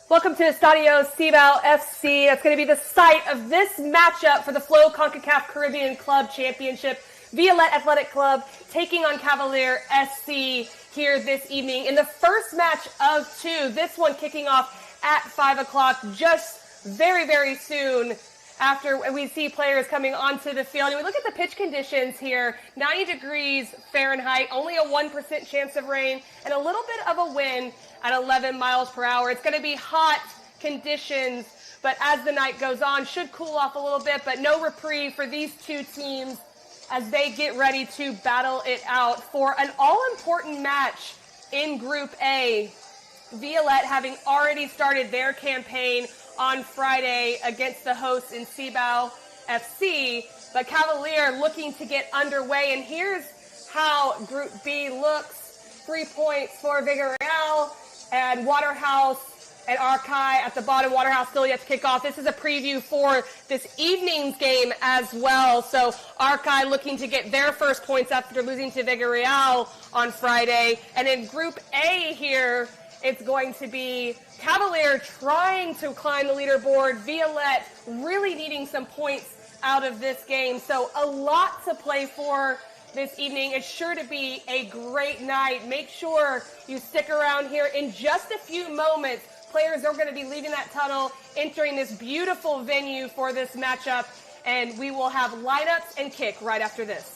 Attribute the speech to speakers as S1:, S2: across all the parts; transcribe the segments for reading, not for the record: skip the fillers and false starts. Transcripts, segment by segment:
S1: Welcome to Estadio Cibao FC. That's going to be the site of this matchup for the Flow Concacaf Caribbean Club Championship. Violette Athletic Club taking on Cavalier Sc here this evening in the first match of two. This one kicking off at 5 o'clock just very, very soon after we see players coming onto the field. And we look at the pitch conditions here, 90 degrees Fahrenheit, only a 1% chance of rain, and a little bit of a wind at 11 miles per hour. It's going to be hot conditions, but as the night goes on, should cool off a little bit, but no reprieve for these two teams as they get ready to battle it out for an all-important match in Group A. Violette having already started their campaign on Friday against the hosts in Cibao FC, but Cavalier looking to get underway, and here's how Group B looks. 3 points for Villarreal and Waterhouse and Arcai at the bottom. Waterhouse still yet to kick off. This is a preview for this evening's game as well. So Arcai looking to get their first points after losing to Villarreal on Friday. And in Group A here, it's going to be Cavalier trying to climb the leaderboard. Violette really needing some points out of this game. So a lot to play for this evening. It's sure to be a great night. Make sure you stick around here. In just a few moments, players are going to be leaving that tunnel, entering this beautiful venue for this matchup, and we will have lineups and kick right after this.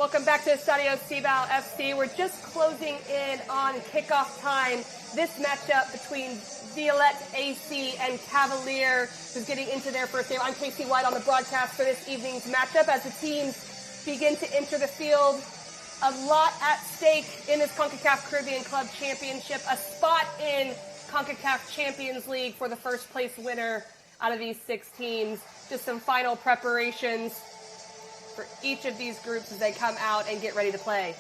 S1: Welcome back to Estadio Cibao FC. We're just closing in on kickoff time. This matchup between Violette AC and Cavalier, who's getting into their first game. I'm Casey White on the broadcast for this evening's matchup as the teams begin to enter the field. A lot at stake in this Concacaf Caribbean Club Championship, a spot in Concacaf Champions League for the first place winner out of these 6 teams. Just some final preparations for each of these groups as they come out and get ready to play.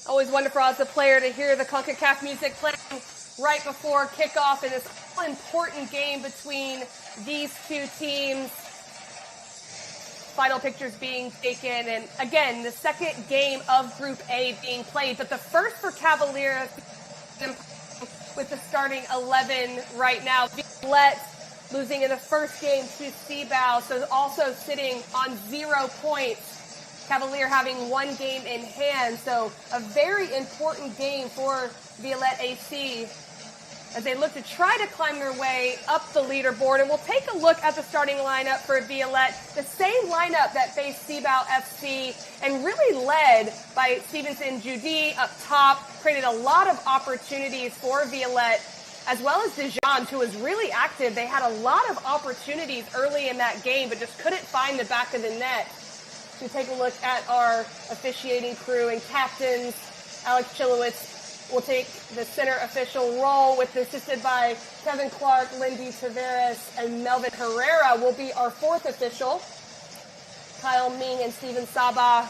S1: Always wonderful as a player to hear the Concacaf music playing right before kickoff in this all-important game between these 2 teams. Final pictures being taken, and again, the second game of Group A being played, but the first for Cavalier with the starting 11 right now. Violette losing in the first game to Cibao, so also sitting on 0 points. Cavalier having 1 game in hand, so a very important game for Violette AC as they look to try to climb their way up the leaderboard. And we'll take a look at the starting lineup for Violette, the same lineup that faced Cibao FC and really led by Stevenson Judy up top, created a lot of opportunities for Violette, as well as Dijon, who was really active. They had a lot of opportunities early in that game, but just couldn't find the back of the net. To take a look at our officiating crew and captains, Alex Chilowitz will take the center official role, with assisted by Kevin Clark, Lindy Tavares, and Melvin Herrera will be our 4th official. Kyle Ming and Steven Saba,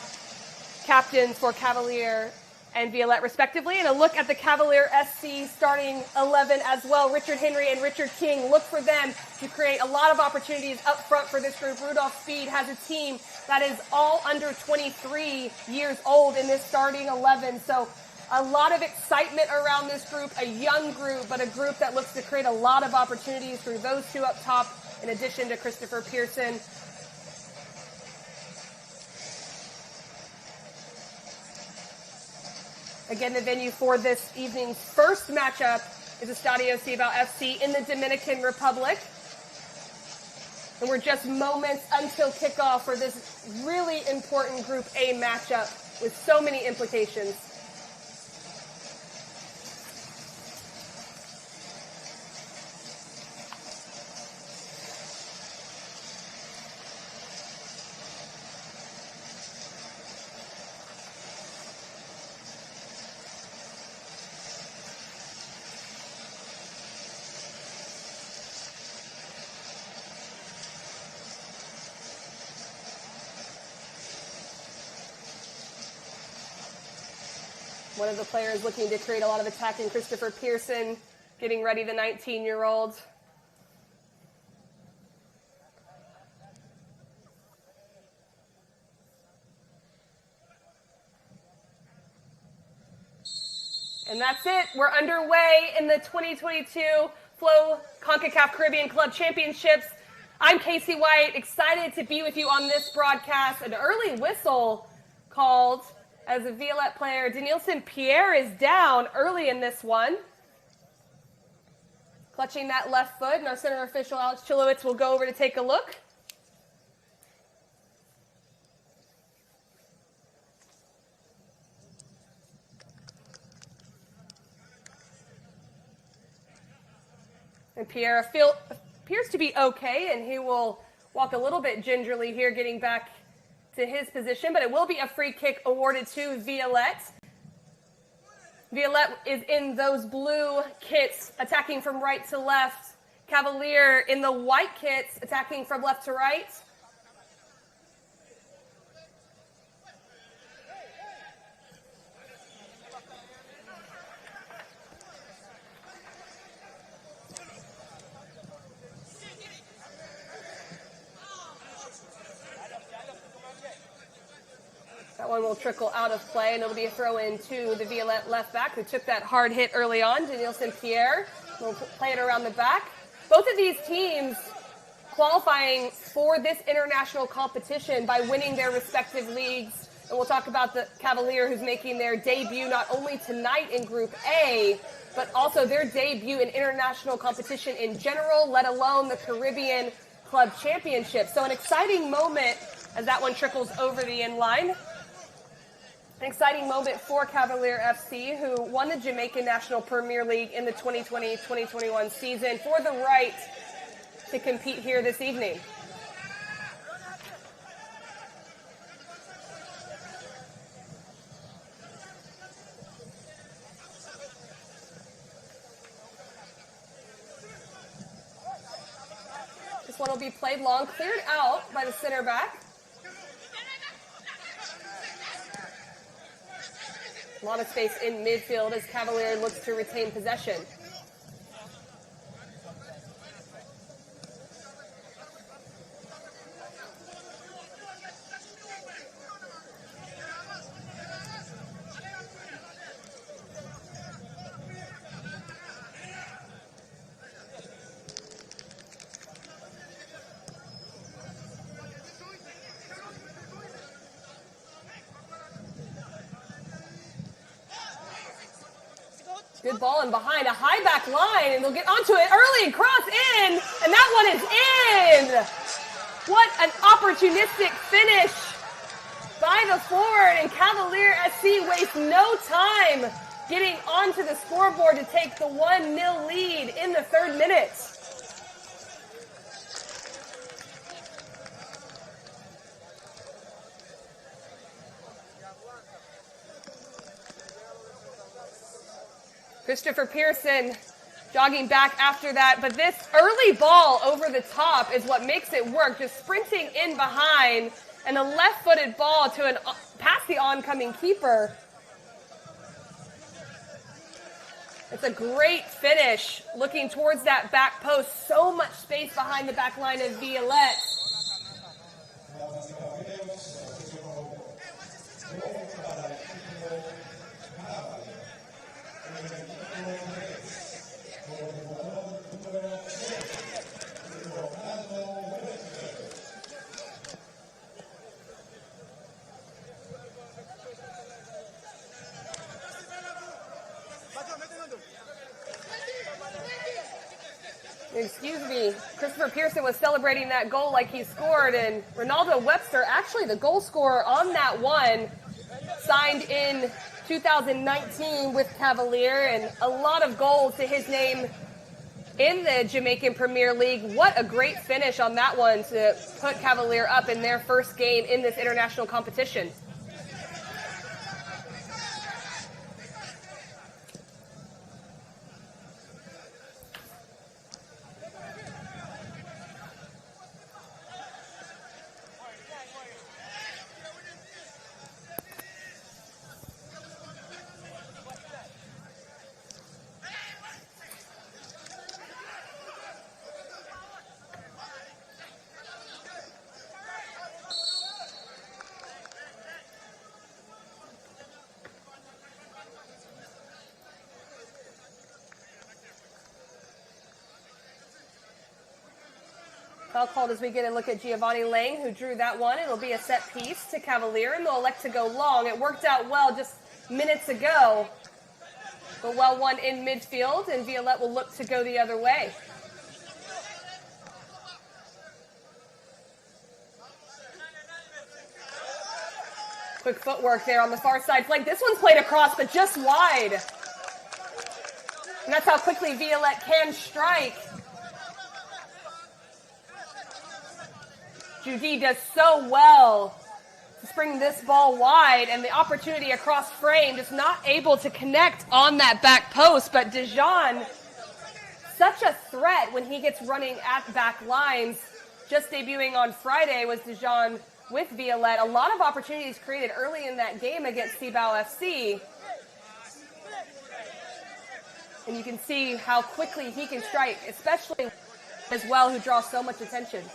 S1: captains for Cavalier and Violette respectively. And a look at the Cavalier SC starting 11 as well. Richard Henry and Richard King, look for them to create a lot of opportunities up front for this group. Rudolph Speed has a team that is all under 23 years old in this starting 11. So a lot of excitement around this group, a young group, but a group that looks to create a lot of opportunities through those 2 up top, in addition to Christopher Pearson. Again, the venue for this evening's first matchup is Estadio Cibao FC in the Dominican Republic. And we're just moments until kickoff for this really important Group A matchup with so many implications. One of the players looking to create a lot of attacking, Christopher Pearson, getting ready, the 19-year-old. And that's it. We're underway in the 2022 Flow Concacaf Caribbean Club Championships. I'm Casey White, excited to be with you on this broadcast. An early whistle called as a Violette player. Danielson Pierre is down early in this one. Clutching that left foot, and our center official, Alex Chilowitz, will go over to take a look. And Pierre appears to be okay, and he will walk a little bit gingerly here, getting back to his position, but it will be a free kick awarded to Violette. Violette is in those blue kits, attacking from right to left. Cavalier in the white kits, attacking from left to right. one will trickle out of play, and it'll be a throw in to the Violette left back who took that hard hit early on. Danielson Pierre will play it around the back. Both of these teams qualifying for this international competition by winning their respective leagues. And we'll talk about the Cavalier, who's making their debut not only tonight in Group A, but also their debut in international competition in general, let alone the Caribbean Club Championship. So an exciting moment as that one trickles over the end line. An exciting moment for Cavalier FC, who won the Jamaican National Premier League in the 2020-2021 season, for the right to compete here this evening. This one will be played long, cleared out by the center back. A lot of space in midfield as Cavalier looks to retain possession. Good ball in behind, a high back line, and they'll get onto it early, cross in, and that one is in! What an opportunistic finish by the forward, and Cavalier SC wastes no time getting onto the scoreboard to take the 1-0 lead in the 3rd minute. Christopher Pearson jogging back after that, but this early ball over the top is what makes it work, just sprinting in behind, and a left-footed ball to past the oncoming keeper. It's a great finish, looking towards that back post. So much space behind the back line of Violette. Excuse me, Christopher Pearson was celebrating that goal like he scored, and Ronaldo Webster, actually the goal scorer on that one, signed in 2019 with Cavalier, and a lot of goals to his name in the Jamaican Premier League. What a great finish on that one to put Cavalier up in their first game in this international competition. Foul called as we get a look at Giovanni Lang, who drew that one. It'll be a set piece to Cavalier, and they'll elect to go long. It worked out well just minutes ago, but well won in midfield, and Violette will look to go the other way. Quick footwork there on the far side flank. This one's played across, but just wide. And that's how quickly Violette can strike. Judy does so well to spring this ball wide, and the opportunity across frame, just not able to connect on that back post. But Dijon, such a threat when he gets running at back lines. Just debuting on Friday was Dijon with Violette. A lot of opportunities created early in that game against Cibao FC. And you can see how quickly he can strike, especially as well, who draws so much attention.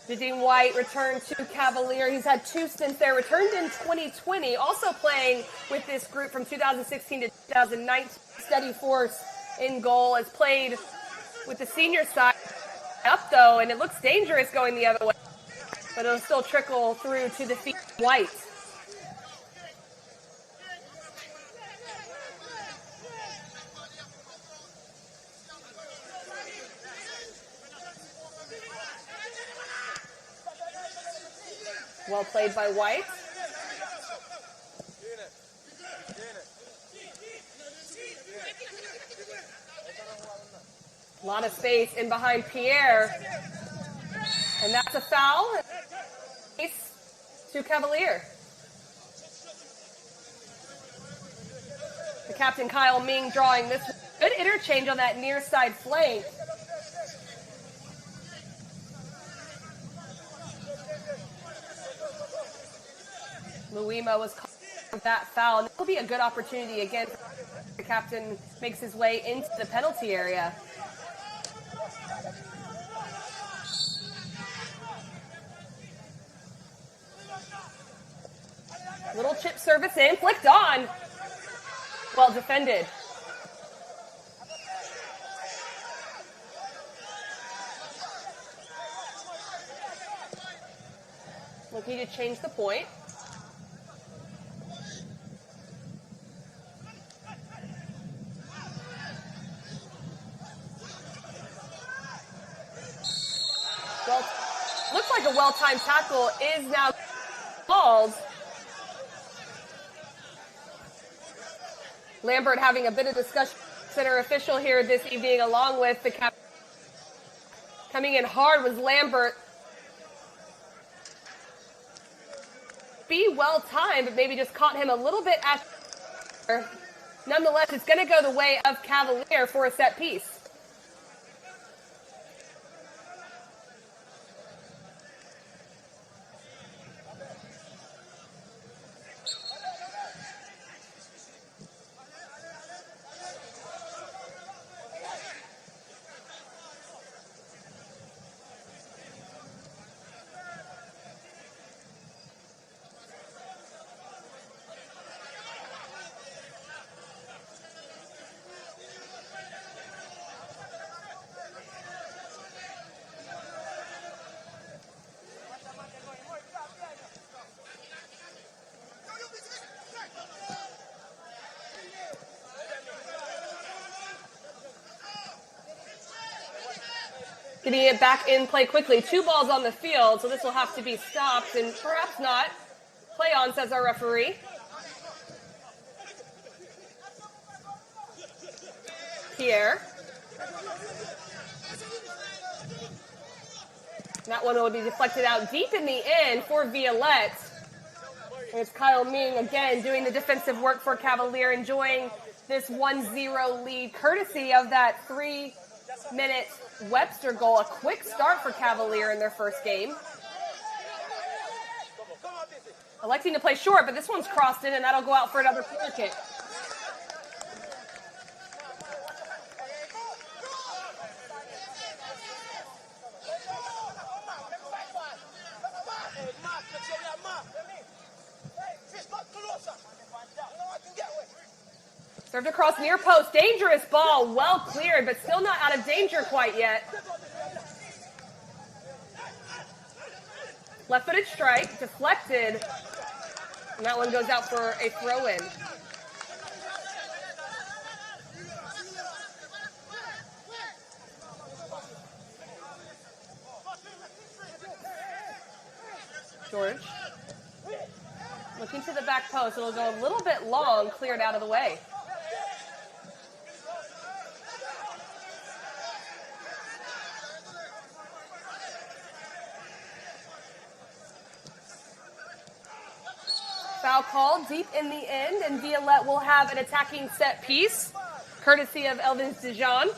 S1: Jadine White returned to Cavalier. He's had 2 stints there. Returned in 2020. Also playing with this group from 2016 to 2019. Steady force in goal. Has played with the senior side up, though, and it looks dangerous going the other way. But it'll still trickle through to the feet of White. Well played by White. A lot of space in behind Pierre. And that's a foul. To Cavalier. The captain, Kyle Ming, drawing this good interchange on that near side flank. Luima was caught with that foul, and this will be a good opportunity again. The captain makes his way into the penalty area. Little chip service in, flicked on. Well defended. Looking to change the point. Well, looks like a well-timed tackle is now called. Lambert having a bit of discussion with center official here this evening, along with the captain. Coming in hard was Lambert. Be well timed, but maybe just caught him a little bit after. Nonetheless, it's going to go the way of Cavalier for a set piece. Getting it back in play quickly. 2 balls on the field, so this will have to be stopped and perhaps not. Play on, says our referee. Pierre. That one will be deflected out deep in the end for Violette. And it's Kyle Ming again doing the defensive work for Cavalier, enjoying this 1-0 lead courtesy of that 3-minute Webster goal. A quick start for Cavalier in their first game. Electing to play short, but this one's crossed in, and that'll go out for another corner kick. Served across near post. Dangerous ball. Well cleared, but still not out of danger quite yet. Left-footed strike. Deflected. And that one goes out for a throw-in. George. Looking to the back post. It'll go a little bit long, cleared out of the way. Foul called deep in the end, and Violette will have an attacking set piece, courtesy of Elvis Dijon.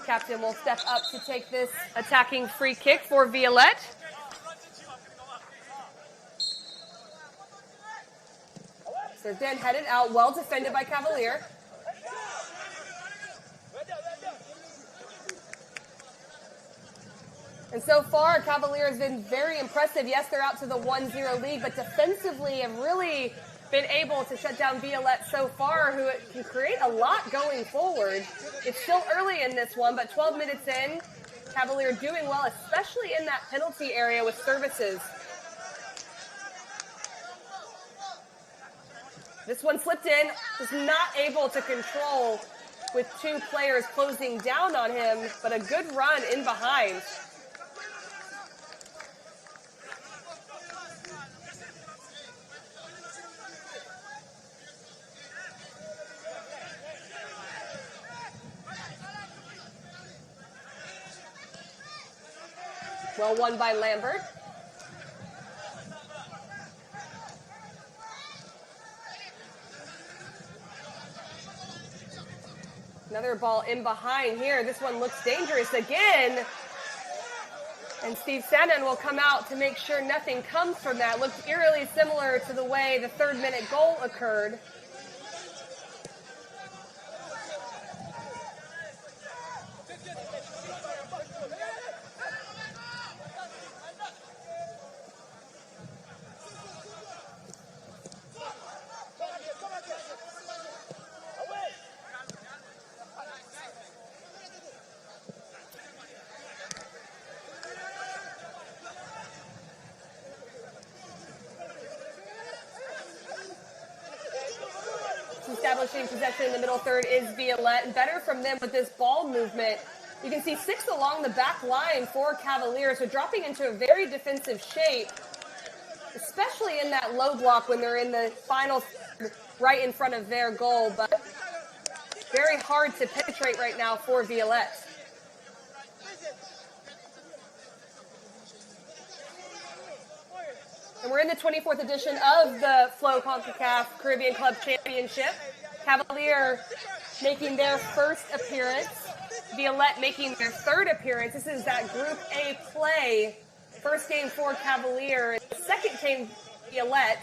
S1: Captain will step up to take this attacking free kick for Violette. So then headed out, well defended by Cavalier. And so far, Cavalier has been very impressive. Yes, they're out to the 1-0 lead, but defensively have really been able to shut down Violette so far, who can create a lot going forward. It's still early in this one, but 12 minutes in, Cavalier doing well, especially in that penalty area with services. This one slipped in, was not able to control with two players closing down on him, but a good run in behind. Well won by Lambert. Another ball in behind here. This one looks dangerous again. And Steve Sanon will come out to make sure nothing comes from that. Looked eerily similar to the way the third-minute goal occurred. Establishing possession in the middle third is Violette, and better from them with this ball movement. You can see 6 along the back line for Cavalier, so dropping into a very defensive shape, especially in that low block when they're in the final third, right in front of their goal, but very hard to penetrate right now for Violette. And we're in the 24th edition of the Flow Concacaf Caribbean Club Championship. Cavalier making their first appearance. Violette making their third appearance. This is that Group A play. First game for Cavalier. Second game, Violette.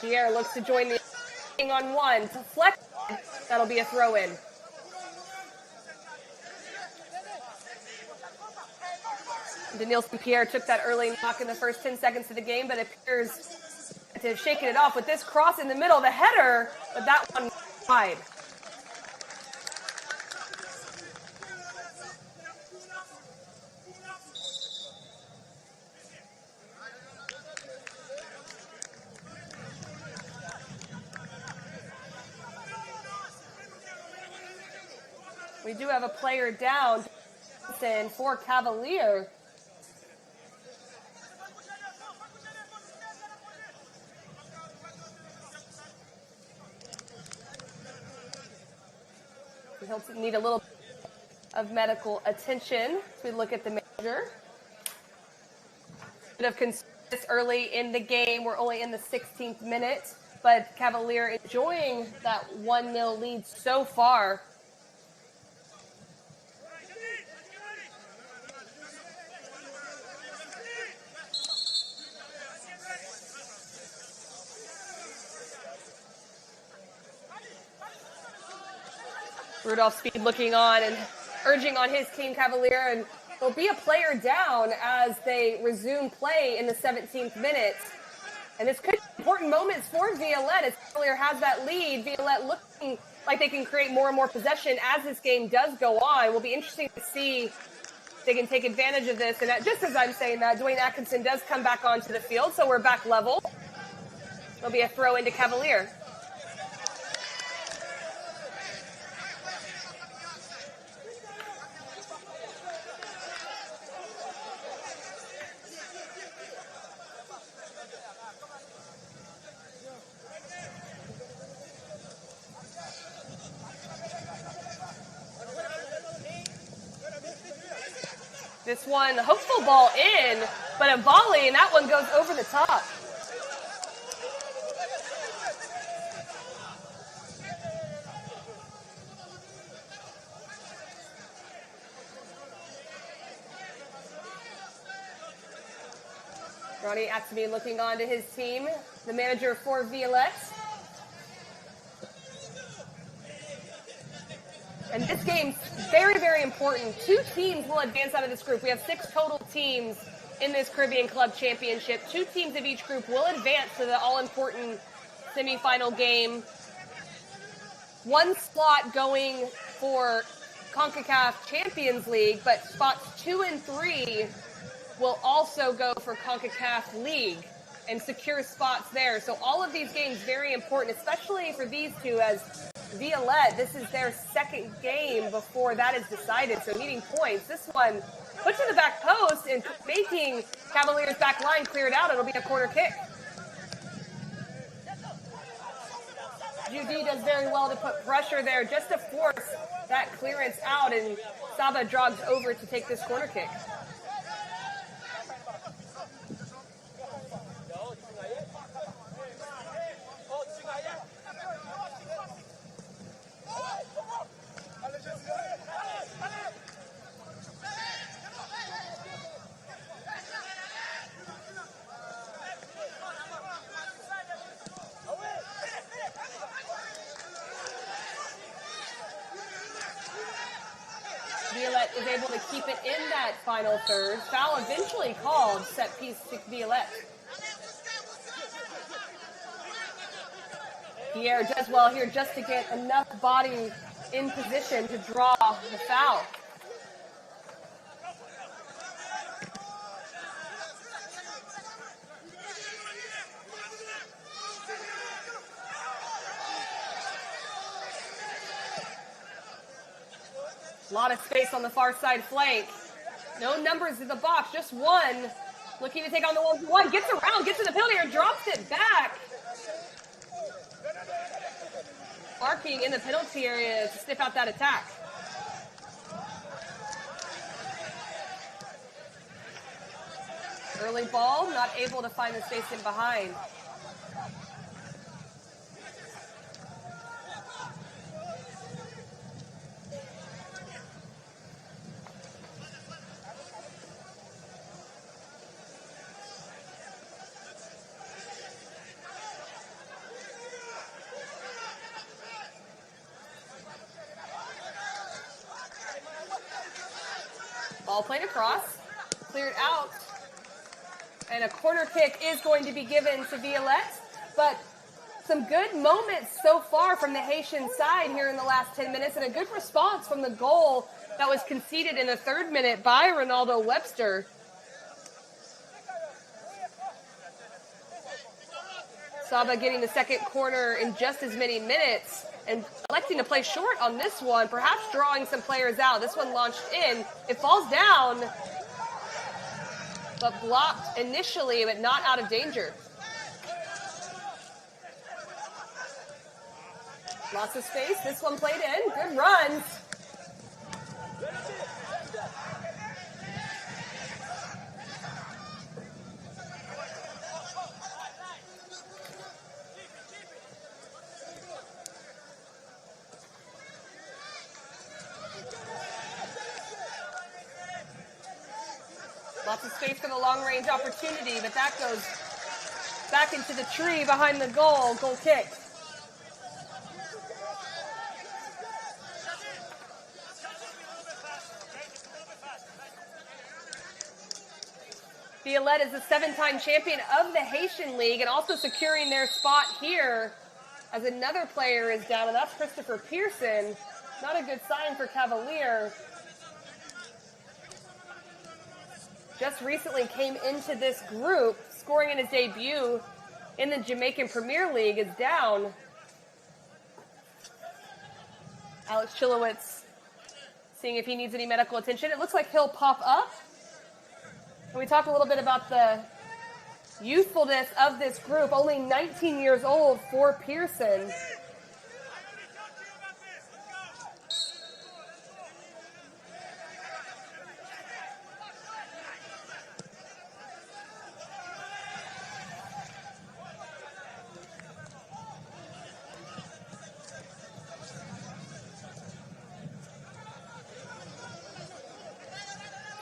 S1: Pierre looks to join the on one. To flex, that'll be a throw-in. Danielson Pierre took that early knock in the first 10 seconds of the game, but appears to have shaken it off with this cross in the middle, the header, but that one wide. We do have a player down for Cavalier. He'll need a little of medical attention as we look at the manager. Bit of concern early in the game. We're only in the 16th minute, but Cavalier enjoying that 1-0 lead so far. Rudolph Speed looking on and urging on his team, Cavalier, and there'll be a player down as they resume play in the 17th minute. And this could be important moments for Violette as Cavalier has that lead. Violette looking like they can create more and more possession as this game does go on. It will be interesting to see if they can take advantage of this. And just as I'm saying that, Dwayne Atkinson does come back onto the field, so we're back level. There'll be a throw into Cavalier. This one, hopeful ball in, but a volley, and that one goes over the top. Ronnie Atsby looking on to his team, the manager for Violette. And this game's very, very important. 2 teams will advance out of this group. We have 6 total teams in this Caribbean Club Championship. 2 teams of each group will advance to the all-important semifinal game. 1 slot going for Concacaf Champions League, but spots 2 and 3 will also go for Concacaf League and secure spots there. So all of these games very important, especially for these two, as Violette, this is their 2nd game before that is decided. So needing points. This one put to the back post and making Cavalier's back line clear it out. It'll be a corner kick. Judy does very well to put pressure there just to force that clearance out, and Saba jogs over to take this corner kick. Violette is able to keep it in that final third. Foul eventually called, set piece to Violette. Pierre does well here just to get enough body in position to draw the foul. A lot of space on the far side flank. No numbers in the box, just one. Looking to take on the 1-1. Gets around, gets in the penalty area, drops it back. Barking in the penalty area to sniff out that attack. Early ball, not able to find the space in behind. Ball played across, cleared out, and a corner kick is going to be given to Violette. But some good moments so far from the Haitian side here in the last 10 minutes, and a good response from the goal that was conceded in the 3rd minute by Ronaldo Webster. Saba getting the 2nd corner in just as many minutes, and electing to play short on this one, perhaps drawing some players out. This one launched in. It falls down, but blocked initially, but not out of danger. Lots of space. This one played in. Good runs. Lots of space for the long-range opportunity, but that goes back into the tree behind the goal. Goal kick. Violette is the 7-time champion of the Haitian League and also securing their spot here as another player is down, and that's Christopher Pearson. Not a good sign for Cavalier. Just recently came into this group, scoring in his debut in the Jamaican Premier League, is down. Alex Chilowitz seeing if he needs any medical attention. It looks like he'll pop up. And we talked a little bit about the youthfulness of this group. Only 19 years old for Pearson.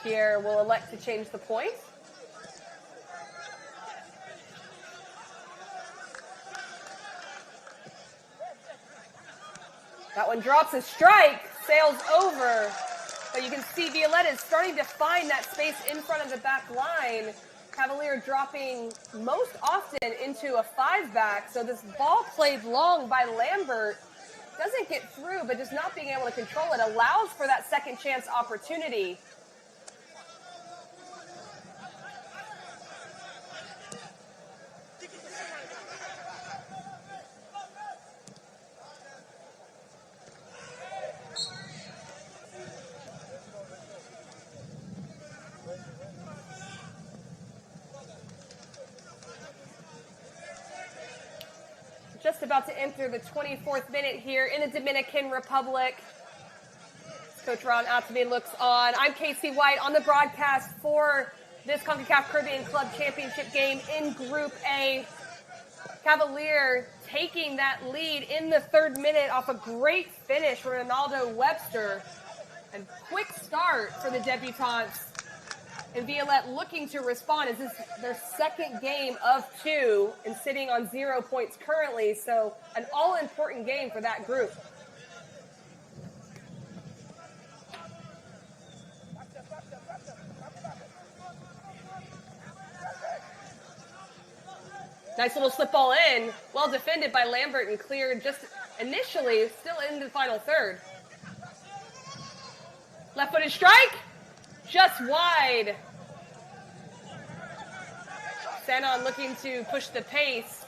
S1: Pierre will elect to change the point. That one drops a strike, sails over. But you can see Violette is starting to find that space in front of the back line. Cavalier dropping most often into a 5-back. So this ball played long by Lambert doesn't get through, but just not being able to control it allows for that second chance opportunity. Just about to enter the 24th minute here in the Dominican Republic. Coach Ron Atame looks on. I'm Casey White on the broadcast for this Concacaf Caribbean Club Championship game in Group A. Cavalier taking that lead in the 3rd minute off a great finish for Ronaldo Webster. And quick start for the debutantes. And Violette looking to respond. This is their 2nd game of 2 and sitting on 0 points currently. So an all-important game for that group. Nice little slip ball in. Well defended by Lambert and cleared just initially, still in the final 3rd. Left-footed strike. Just wide. Sanon looking to push the pace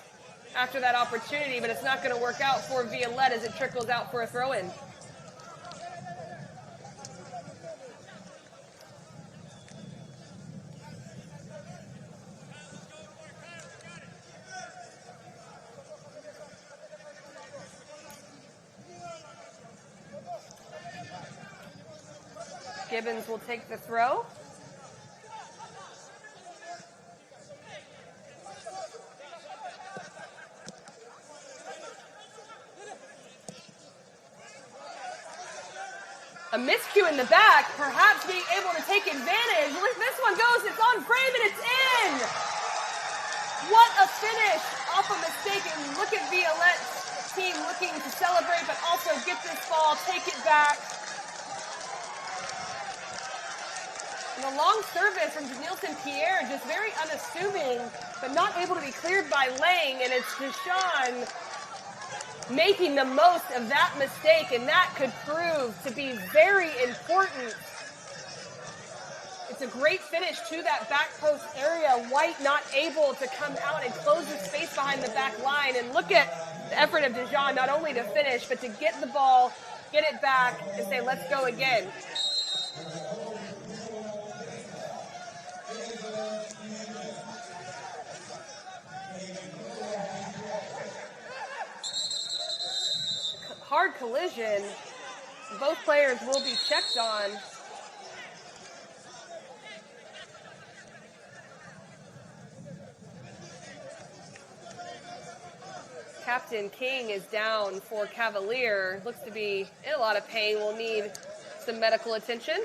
S1: after that opportunity, but it's not going to work out for Violette as it trickles out for a throw-in. Gibbons will take the throw. A miscue in the back, perhaps being able to take advantage. Look, this one goes, it's on frame and it's in! What a finish off a mistake, and look at Violette's team looking to celebrate, but also get this ball, take it back. And a long service from Nielsen Pierre, just very unassuming, but not able to be cleared by Lang, and it's Deshaun making the most of that mistake, and that could prove to be very important. It's a great finish to that back post area. White not able to come out and close the space behind the back line, and look at the effort of Deshaun, not only to finish, but to get the ball, get it back, and say, let's go again. Hard collision. Both players will be checked on. Captain King is down for Cavalier. Looks to be in a lot of pain. Will need some medical attention.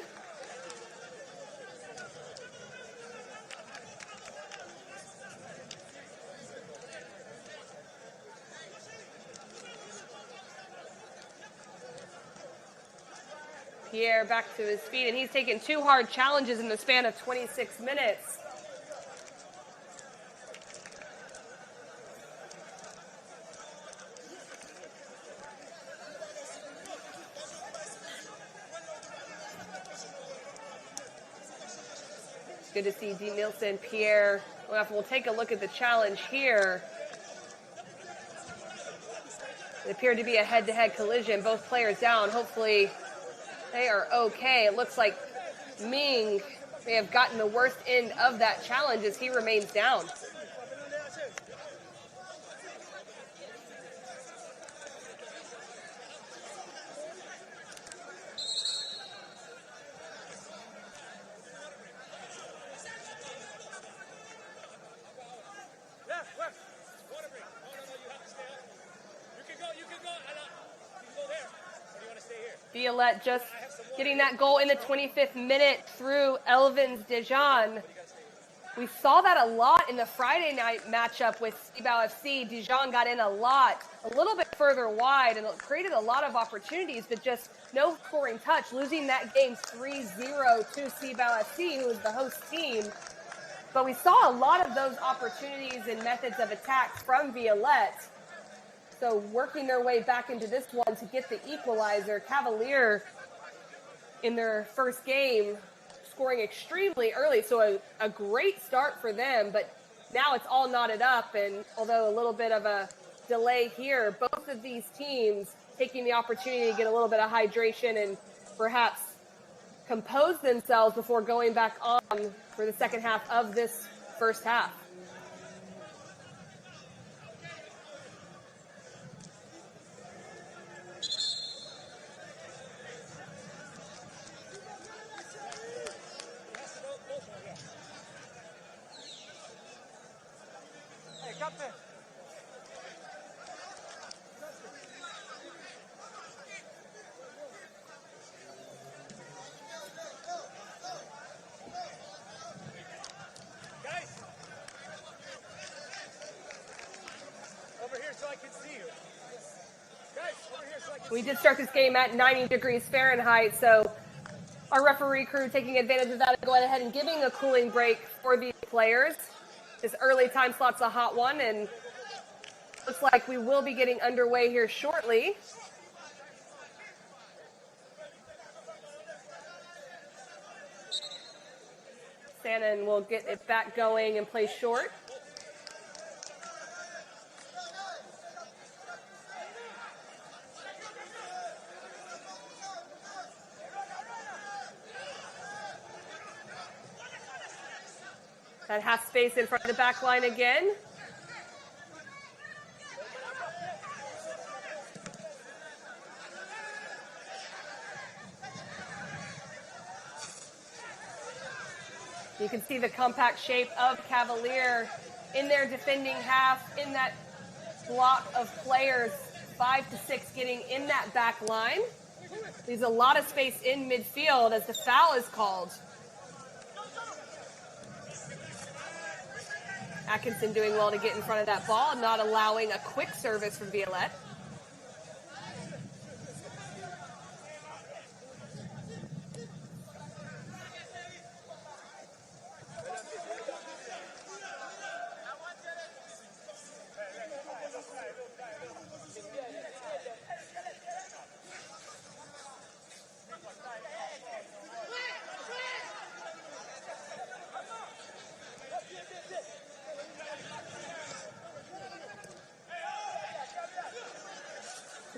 S1: Pierre back to his feet, and he's taken 2 hard challenges in the span of 26 minutes. It's good to see D. Nielsen, Pierre. We'll take a look at the challenge here. It appeared to be a head-to-head collision. Both players down. Hopefully they are okay. It looks like Ming may have gotten the worst end of that challenge as he remains down. Violette just getting that goal in the 25th minute through Elvins Dijon. We saw that a lot in the Friday night matchup with Cibao FC. Dijon got in a little bit further wide, and it created a lot of opportunities, but just no scoring touch, losing that game 3-0 to Cibao FC, who was the host team. But we saw a lot of those opportunities and methods of attack from Violette. So working their way back into this one to get the equalizer. Cavalier in their first game scoring extremely early, so a great start for them, but now it's all knotted up, and although a little bit of a delay here, both of these teams taking the opportunity to get a little bit of hydration and perhaps compose themselves before going back on for the second half of this first half. We did start this game at 90 degrees Fahrenheit, so our referee crew taking advantage of that and going ahead and giving a cooling break for the players. This early time slot's a hot one, and looks like we will be getting underway here shortly. Sannon will get it back going and play short. That half space in front of the back line again. You can see the compact shape of Cavalier in their defending half, in that block of players, 5 to 6 getting in that back line. Leaves a lot of space in midfield as the foul is called. Atkinson doing well to get in front of that ball, not allowing a quick service from Violette.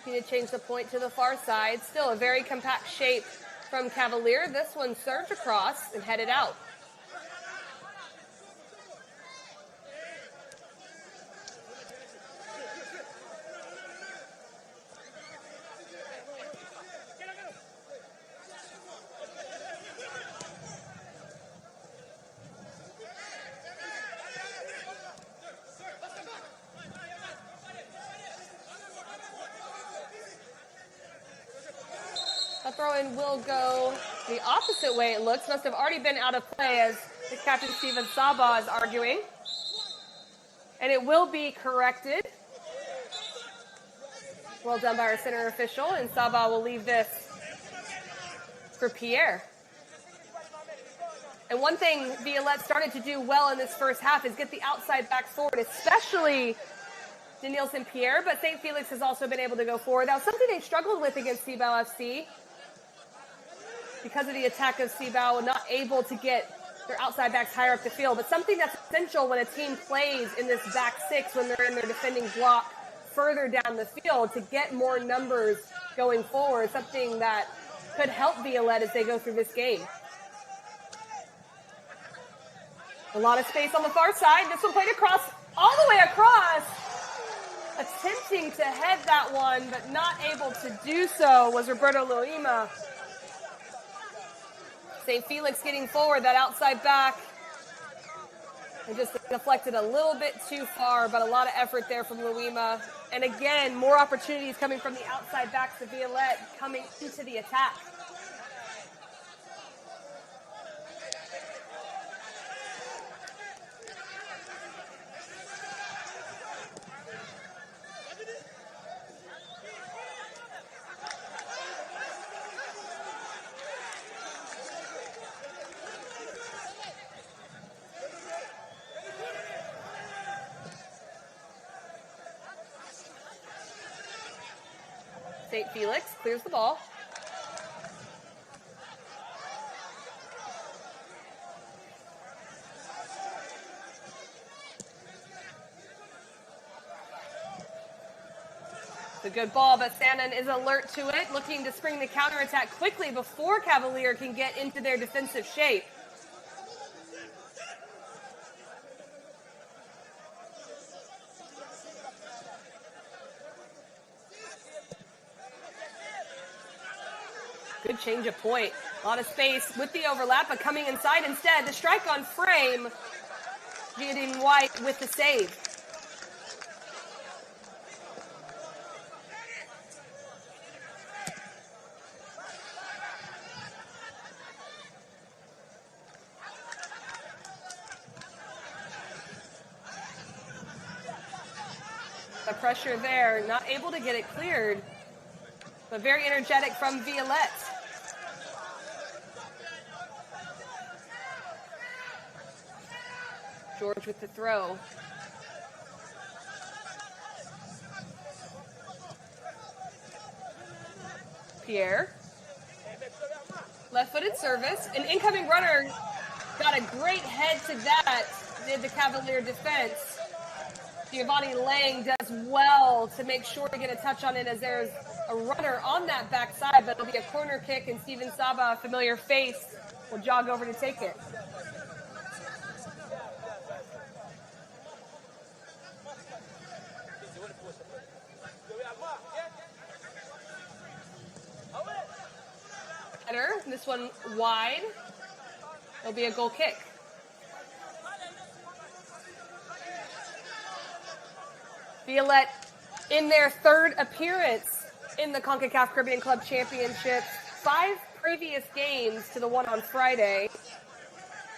S1: Looking to change the point to the far side. Still a very compact shape from Cavalier. This one served across and headed out. A throw-in will go the opposite way, it looks. Must have already been out of play, as the captain, Steven Saba, is arguing. And it will be corrected. Well done by our center official, and Saba will leave this for Pierre. And one thing Violette started to do well in this first half is get the outside backs forward, especially Danielson Pierre, but St. Felix has also been able to go forward. That was something they struggled with against Cibao FC. Because of the attack of Cibao, not able to get their outside backs higher up the field. But something that's essential when a team plays in this back six, when they're in their defending block further down the field, to get more numbers going forward. Something that could help Violette as they go through this game. A lot of space on the far side. This one played across, all the way across. Attempting to head that one, but not able to do so, was Roberto Loima. St. Felix getting forward, that outside back. And just deflected a little bit too far, but a lot of effort there from Loima. And again, more opportunities coming from the outside backs of Violette coming into the attack. St. Felix clears the ball. It's a good ball, but Sandon is alert to it, looking to spring the counterattack quickly before Cavalier can get into their defensive shape. Good change of point. A lot of space with the overlap, but coming inside instead. The strike on frame. Giovanni White with the save. The pressure there, not able to get it cleared, but very energetic from Violette. George with the throw. Pierre. Left-footed service. An incoming runner got a great head to that, did the Cavalier defense. Giovanni Lang does well to make sure to get a touch on it as there's a runner on that backside, but it'll be a corner kick, and Steven Saba, a familiar face, will jog over to take it. Header, this one wide. It'll be a goal kick. Violette in their third appearance in the Concacaf Caribbean Club Championship. 5 previous games to the one on Friday.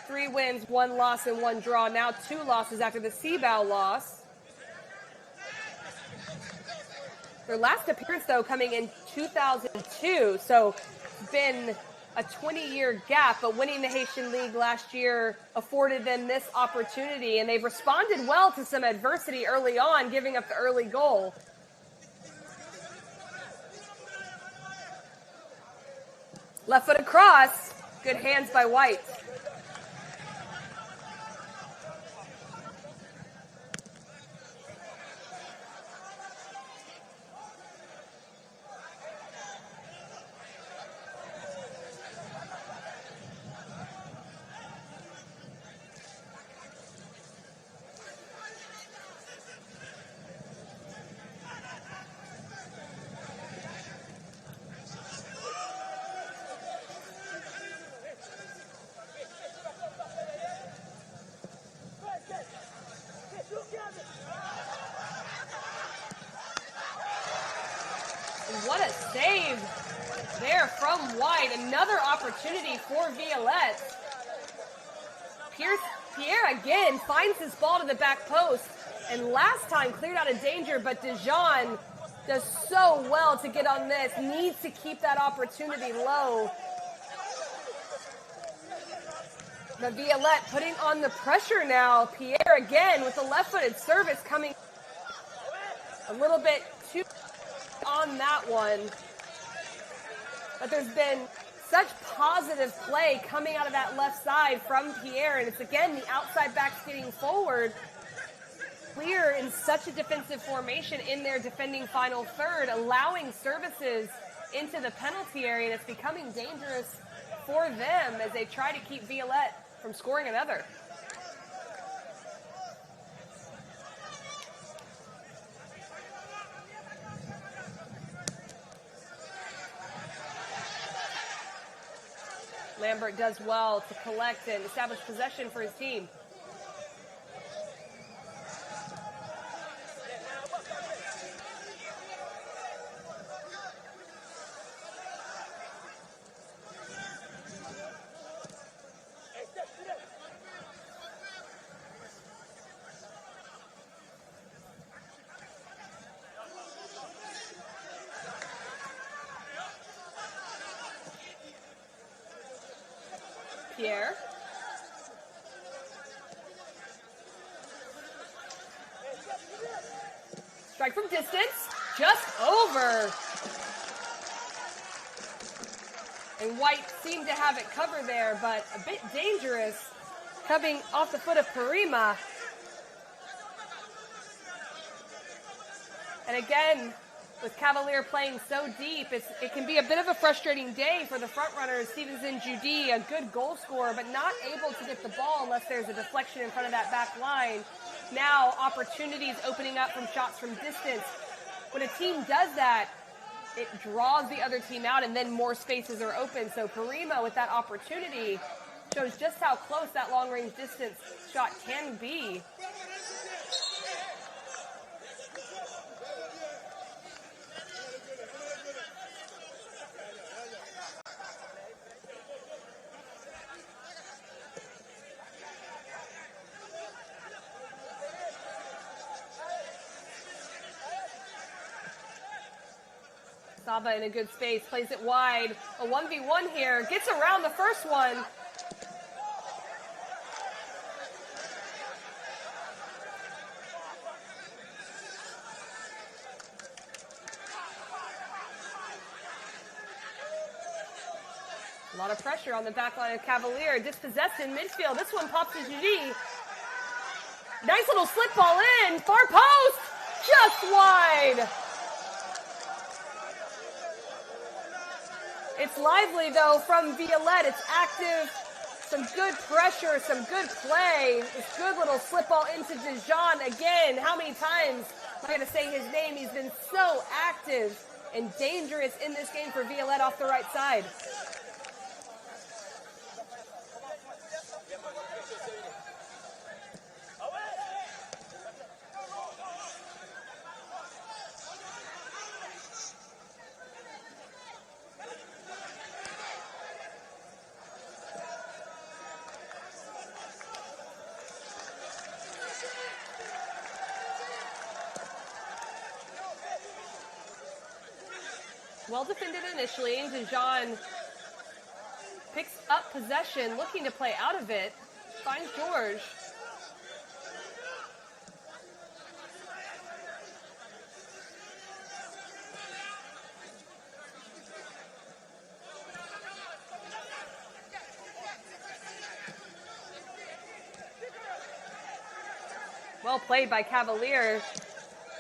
S1: 3 wins, 1 loss, and 1 draw. Now 2 losses after the Cibao loss. Their last appearance, though, coming in 2002. So it's been a 20-year gap, but winning the Haitian League last year afforded them this opportunity, and they've responded well to some adversity early on, giving up the early goal. Left-footed cross, good hands by White. What a save there from White. Another opportunity for Violette. Pierre again finds his ball to the back post, and last time cleared out of danger, but Dijon does so well to get on this. Needs to keep that opportunity low. But Violette putting on the pressure now. Pierre again with the left-footed service coming a little bit too on that one. But there's been such positive play coming out of that left side from Pierre, and it's again the outside backs getting forward. Clear in such a defensive formation in their defending final third, allowing services into the penalty area, and it's becoming dangerous for them as they try to keep Violette from scoring another. Lambert does well to collect and establish possession for his team. Pierre. Strike from distance, just over. And White seemed to have it covered there, but a bit dangerous coming off the foot of Parima. And again, with Cavalier playing so deep, it can be a bit of a frustrating day for the front runners. Stevenson Judy, a good goal scorer, but not able to get the ball unless there's a deflection in front of that back line. Now opportunities opening up from shots from distance. When a team does that, it draws the other team out and then more spaces are open. So Parima with that opportunity shows just how close that long range distance shot can be. Saba in a good space, plays it wide. A 1v1 here, gets around the first one. A lot of pressure on the back line of Cavalier. Dispossessed in midfield. This one pops to Judy. Nice little slip ball in. Far post. Just wide. It's lively, though, from Violette. It's active. Some good pressure, some good play. This good little slip ball into Dijon. Again, how many times am I going to say his name? He's been so active and dangerous in this game for Violette off the right side. Well defended initially. Dijon picks up possession, looking to play out of it. Finds George. Well played by Cavalier.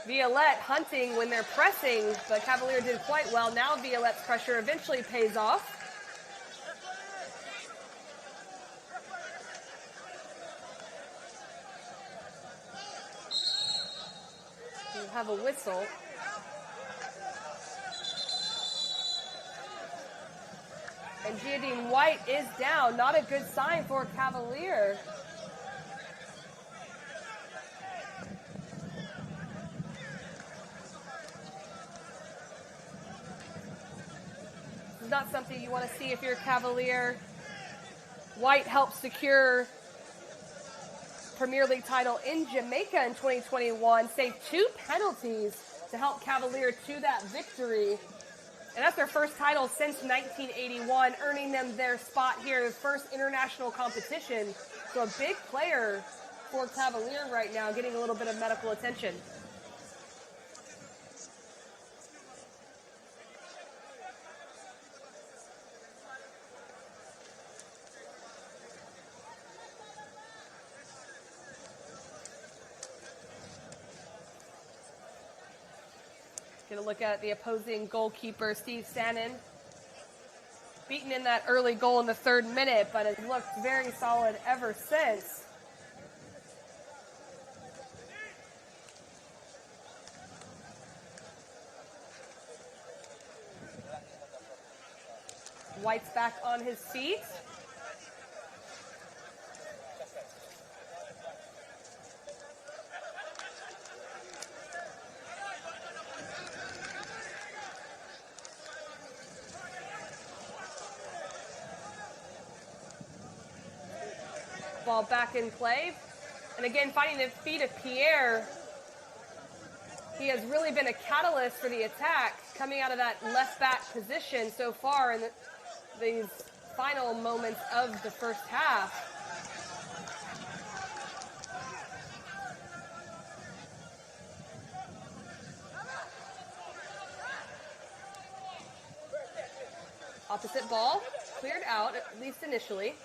S1: Violette hunting when they're pressing, but Cavalier did quite well. Now Violette's pressure eventually pays off. We'll have a whistle. And Giovanni White is down. Not a good sign for Cavalier. Not something you want to see if you're Cavalier. White helped secure Premier League title in Jamaica in 2021, saved 2 penalties to help Cavalier to that victory. And that's their first title since 1981, earning them their spot here, first international competition. So a big player for Cavalier right now, getting a little bit of medical attention. Get a look at the opposing goalkeeper, Steve Stannon. Beaten in that early goal in the 3rd minute, but has looked very solid ever since. White's back on his feet. Ball back in play. And again, finding the feet of Pierre. He has really been a catalyst for the attack, coming out of that left back position so far in these final moments of the first half. Opposite ball, cleared out, at least initially.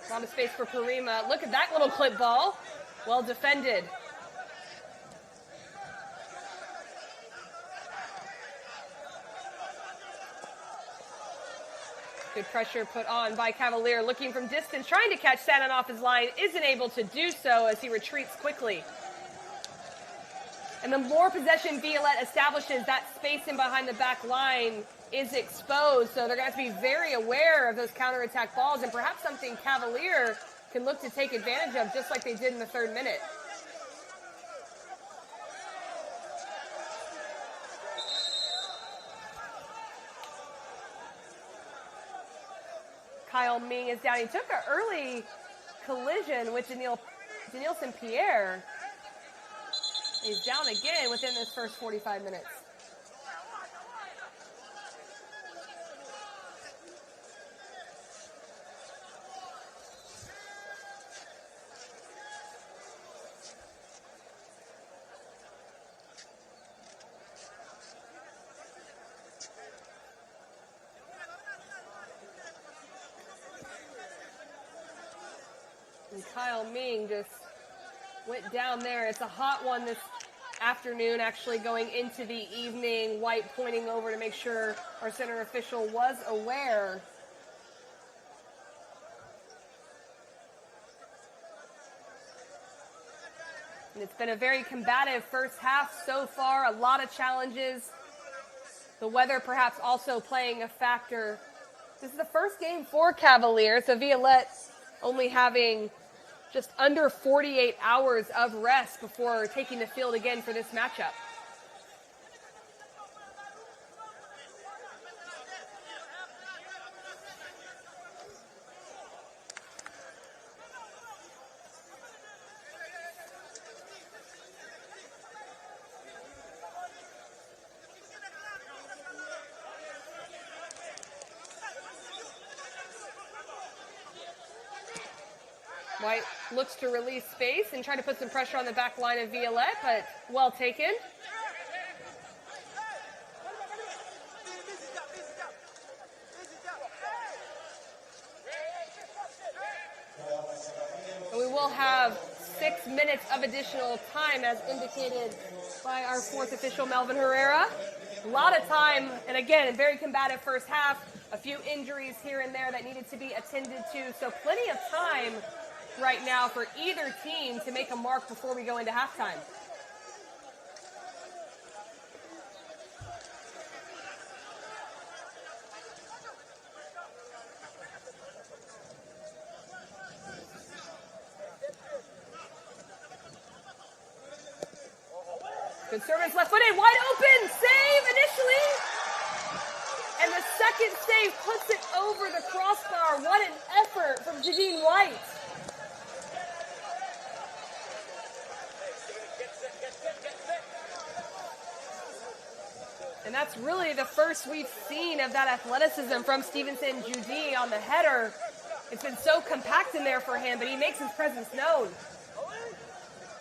S1: A lot of space for Parima. Look at that little clip ball. Well defended. Good pressure put on by Cavalier, looking from distance, trying to catch Stanton off his line, isn't able to do so as he retreats quickly. And the more possession Violette establishes, that space in behind the back line is exposed. So they're going to have to be very aware of those counterattack balls, and perhaps something Cavalier can look to take advantage of, just like they did in the third minute. Kyle Ming is down. He took an early collision with Danielson Pierre. He's down again within this first 45 minutes. And Kyle Ming just went down there. It's a hot one this afternoon, actually going into the evening. White pointing over to make sure our center official was aware. And it's been a very combative first half so far. A lot of challenges. The weather perhaps also playing a factor. This is the first game for Cavalier, so Violette only having just under 48 hours of rest before taking the field again for this matchup. White looks to release space and try to put some pressure on the back line of Violette, but well taken. And we will have 6 minutes of additional time, as indicated by our fourth official, Melvin Herrera. A lot of time, and again, a very combative first half. A few injuries here and there that needed to be attended to, so plenty of time right now for either team to make a mark before we go into halftime. Good service, left footed, wide open, save initially. And the second save puts it over the crossbar. What an effort from Jadine White. And that's really the first we've seen of that athleticism from Stevenson Judy on the header. It's been so compact in there for him, but he makes his presence known.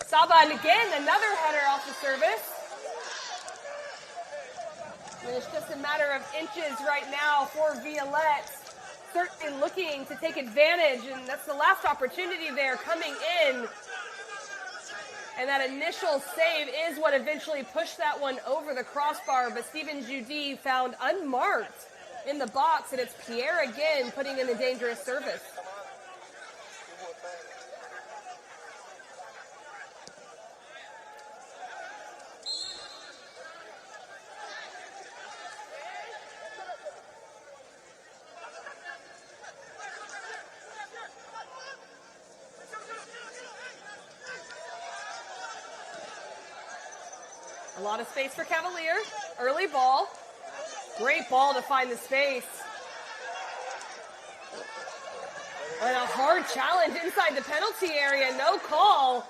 S1: Saba, and again, another header off the service. And it's just a matter of inches right now for Violette. Certainly looking to take advantage, and that's the last opportunity there coming in. And that initial save is what eventually pushed that one over the crossbar, but Steven Judy found unmarked in the box, and it's Pierre again putting in a dangerous service. A lot of space for Cavalier. Early ball. Great ball to find the space. And a hard challenge inside the penalty area. No call.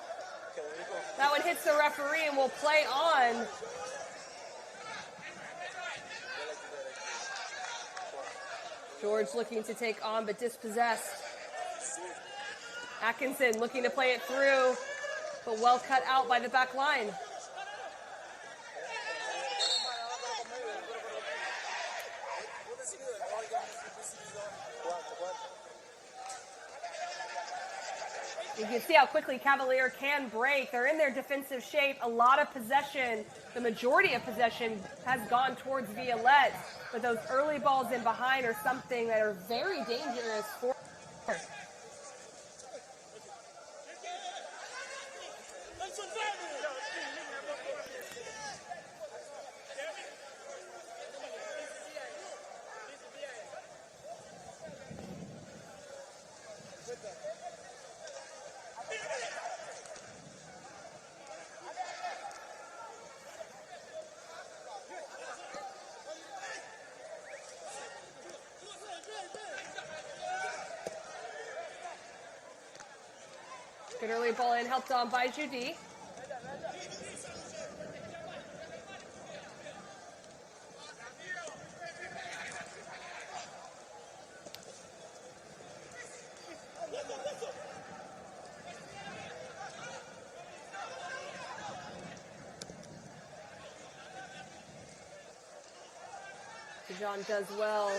S1: That one hits the referee and will play on. George looking to take on, but dispossessed. Atkinson looking to play it through. but well cut out by the back line. You can see how quickly Cavalier can break. They're in their defensive shape. A lot of possession. The majority of possession has gone towards Violette, but those early balls in behind are something that are very dangerous for her. Good early ball in, helped on by Judy. John does well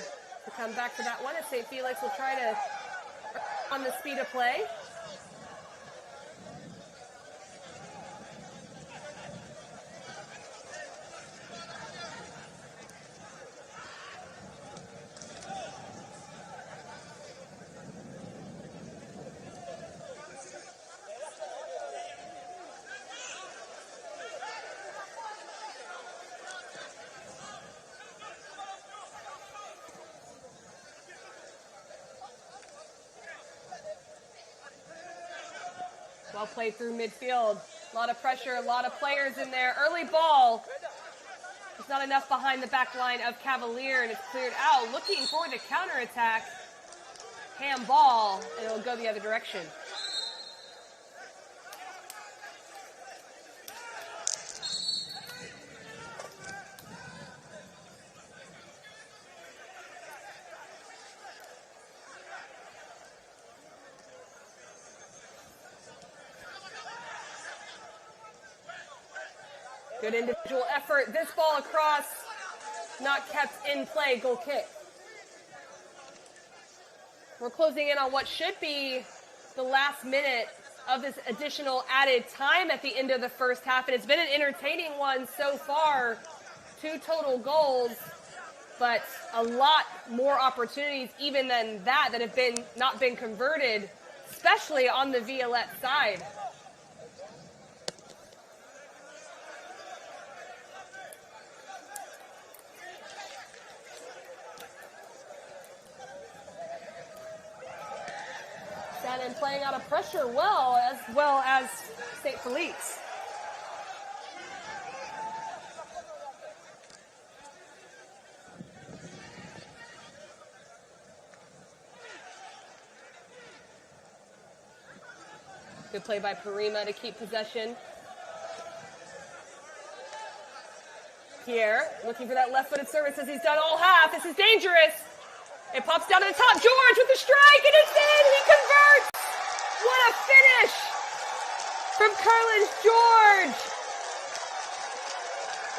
S1: to come back to that one. As St. Felix will try to on the speed of play. Well played through midfield. A lot of pressure, a lot of players in there. Early ball. It's not enough behind the back line of Cavalier, and it's cleared out. Looking for the counterattack. Handball, and it'll go the other direction. Good individual effort. This ball across, not kept in play. Goal kick. We're closing in on what should be the last minute of this additional added time at the end of the first half. And it's been an entertaining one so far. 2 total goals, but a lot more opportunities even than that have not been converted, especially on the Violette side. And playing out of pressure well as St. Felix. Good play by Parima to keep possession. Pierre looking for that left-footed service as he's done all half. This is dangerous. It pops down to the top. George with the strike, and it's in. He converts. What a finish from Carlin's George.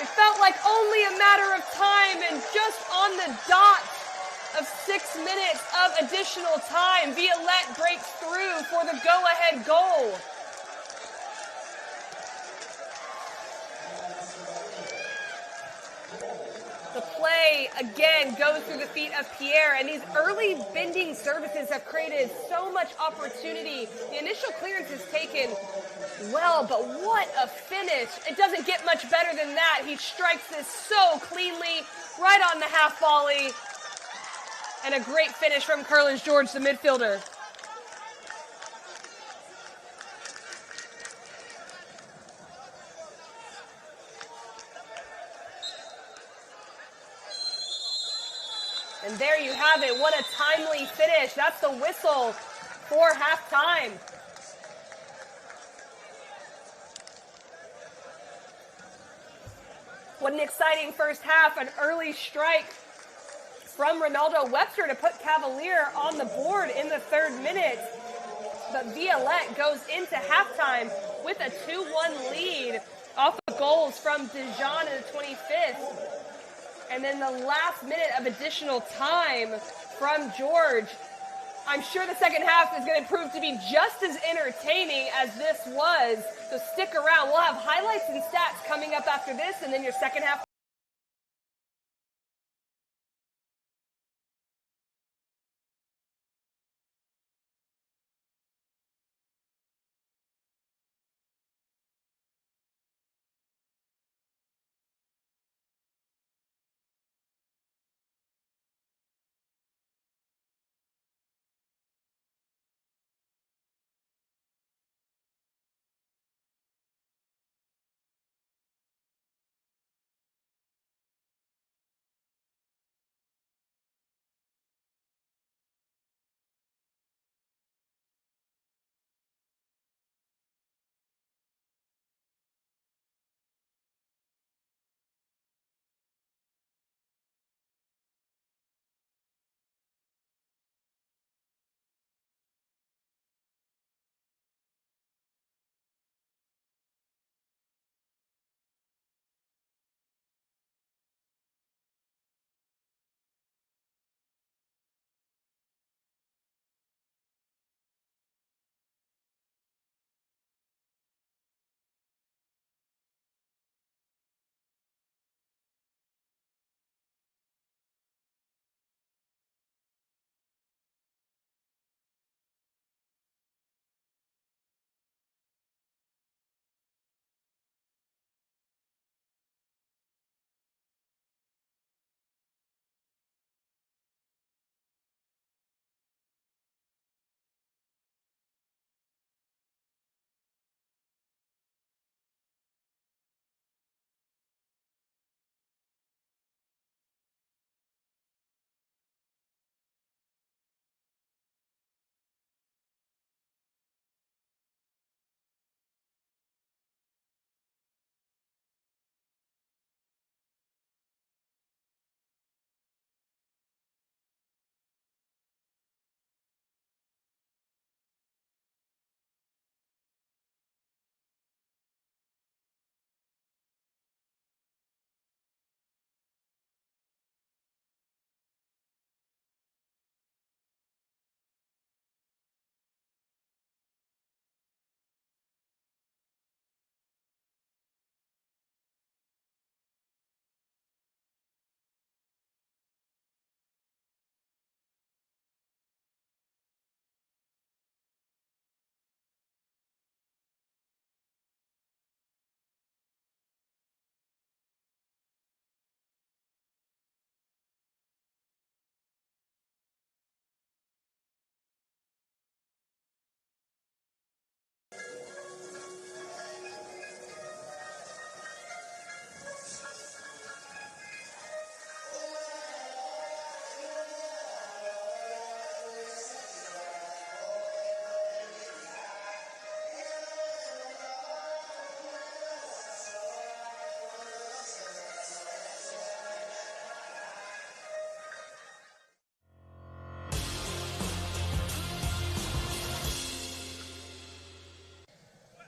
S1: It felt like only a matter of time, and just on the dot of 6 minutes of additional time, Violette breaks through for the go-ahead goal. The play, again, goes through the feet of Pierre, and these early bending services have created so much opportunity. The initial clearance is taken well, but what a finish. It doesn't get much better than that. He strikes this so cleanly, right on the half volley, and a great finish from Carlin's George, the midfielder. And there you have it. What a timely finish. That's the whistle for halftime. What an exciting first half. An early strike from Ronaldo Webster to put Cavalier on the board in the 3rd minute. But Violette goes into halftime with a 2-1 lead off of goals from Dijon in the 25th. And then the last minute of additional time from George. I'm sure the second half is going to prove to be just as entertaining as this was. So stick around. We'll have highlights and stats coming up after this, and then your second half.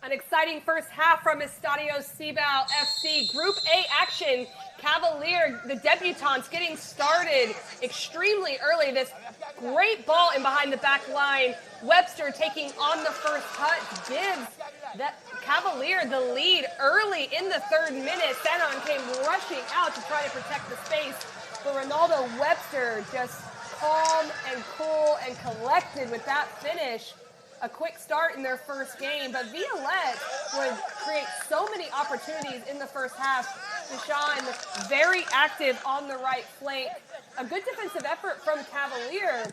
S1: An exciting first half from Estadio Cibao FC. Group A action. Cavalier, the debutants, getting started extremely early. This great ball in behind the back line. Webster taking on the first touch gives that Cavalier the lead early in the 3rd minute. Sanon came rushing out to try to protect the space, but Ronaldo Webster just calm and cool and collected with that finish. A quick start in their first game, but Violette would create so many opportunities in the first half. Deshaun very active on the right flank. A good defensive effort from Cavalier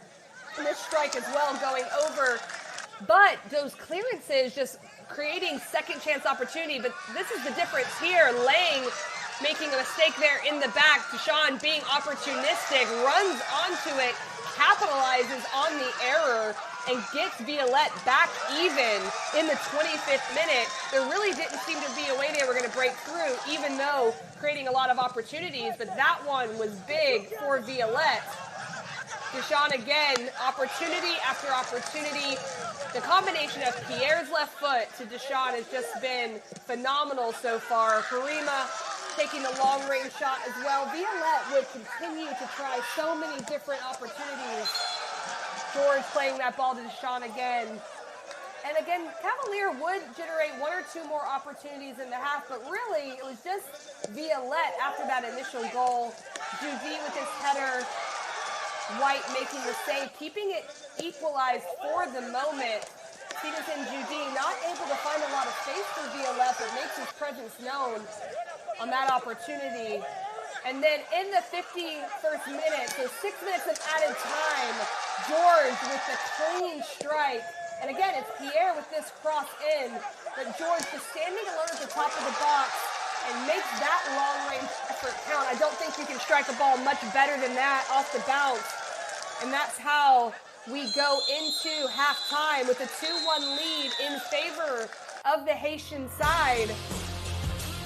S1: in this strike as well, going over. But those clearances just creating second chance opportunity. But this is the difference here. Lang making a mistake there in the back. Deshaun being opportunistic, runs onto it, capitalizes on the error, and gets Violette back even in the 25th minute. There really didn't seem to be a way they were going to break through, even though creating a lot of opportunities, but that one was big for Violette. Deshaun again, opportunity after opportunity. The combination of Pierre's left foot to Deshaun has just been phenomenal so far. Harima taking the long-range shot as well. Violette would continue to try so many different opportunities. George playing that ball to Deshaun again. And again, Cavalier would generate one or two more opportunities in the half, but really it was just Violette after that initial goal. Judy with his header. White making the save, keeping it equalized for the moment. Stevenson Judy not able to find a lot of space for Violette, but makes his presence known on that opportunity. And then in the 51st minute, so 6 minutes of added time, George with the clean strike. And again, it's Pierre with this cross in, but George just standing alone at the top of the box and makes that long-range effort count. I don't think you can strike a ball much better than that off the bounce. And that's how we go into halftime with a 2-1 lead in favor of the Haitian side.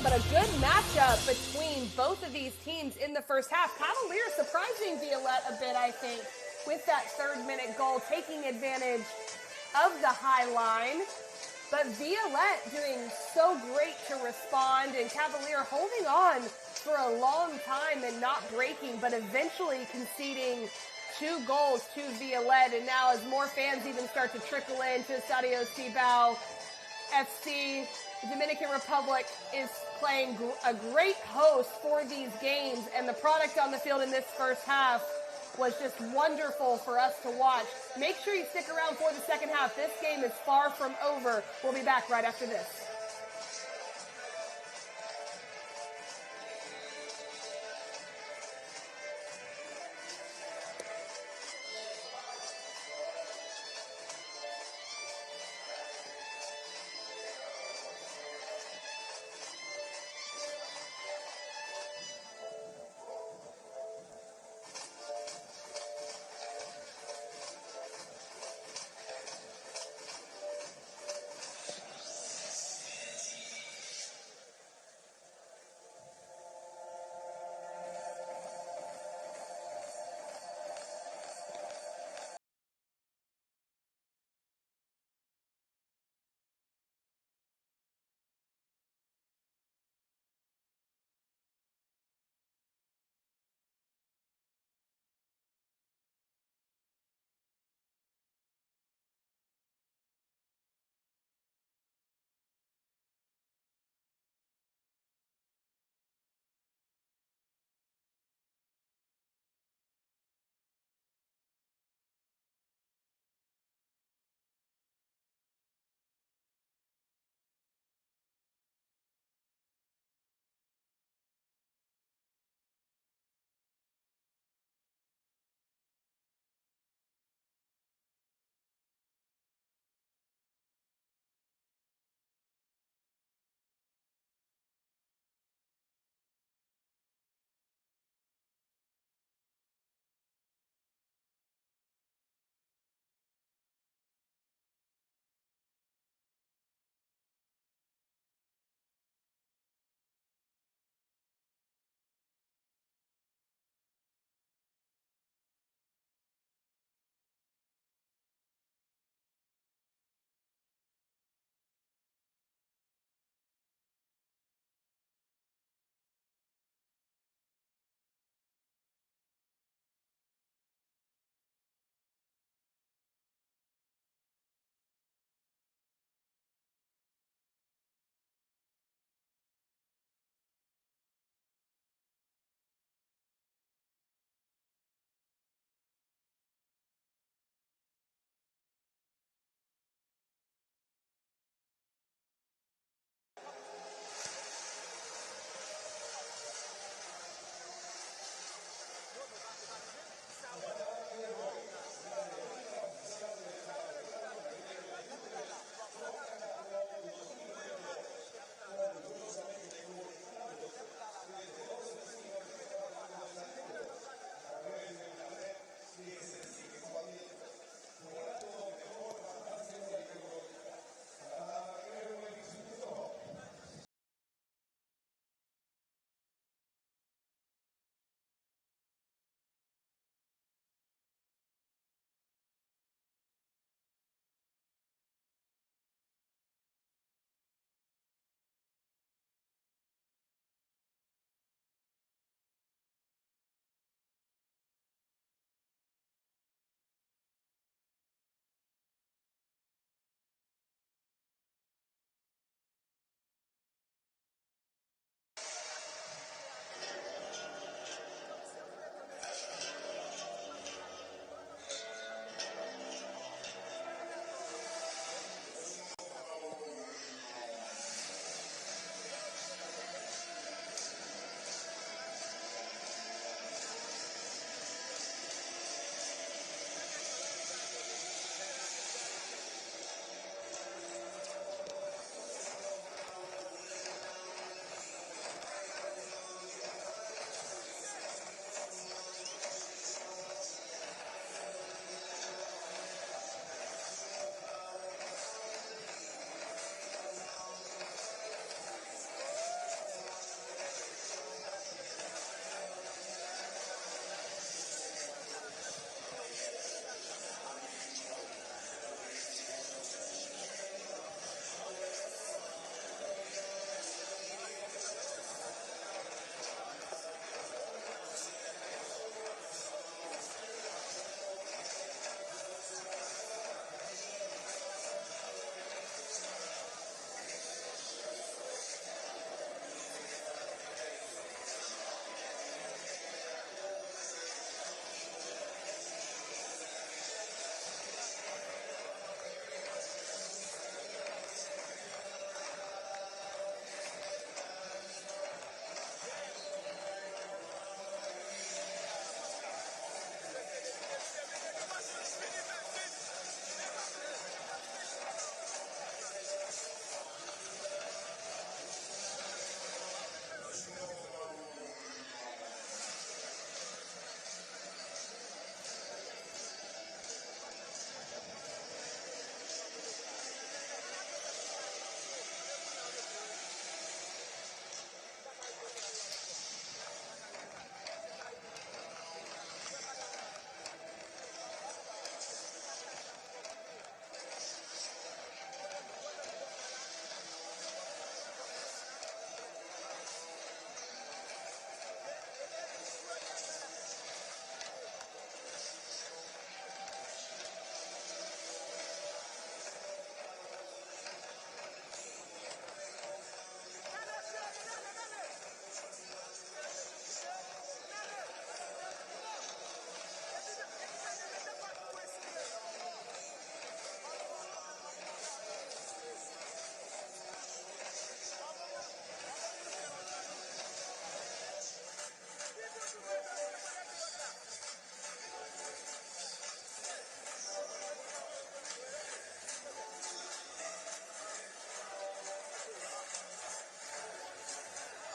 S1: But a good matchup between both of these teams in the first half. Cavalier surprising Violette a bit, I think, with that third-minute goal, taking advantage of the high line. But Violette doing so great to respond, and Cavalier holding on for a long time and not breaking, but eventually conceding 2 goals to Violette. And now as more fans even start to trickle into Estadio Cibao FC, the Dominican Republic is playing a great host for these games, and the product on the field in this first half was just wonderful for us to watch. Make sure you stick around for the second half. This game is far from over. We'll be back right after this.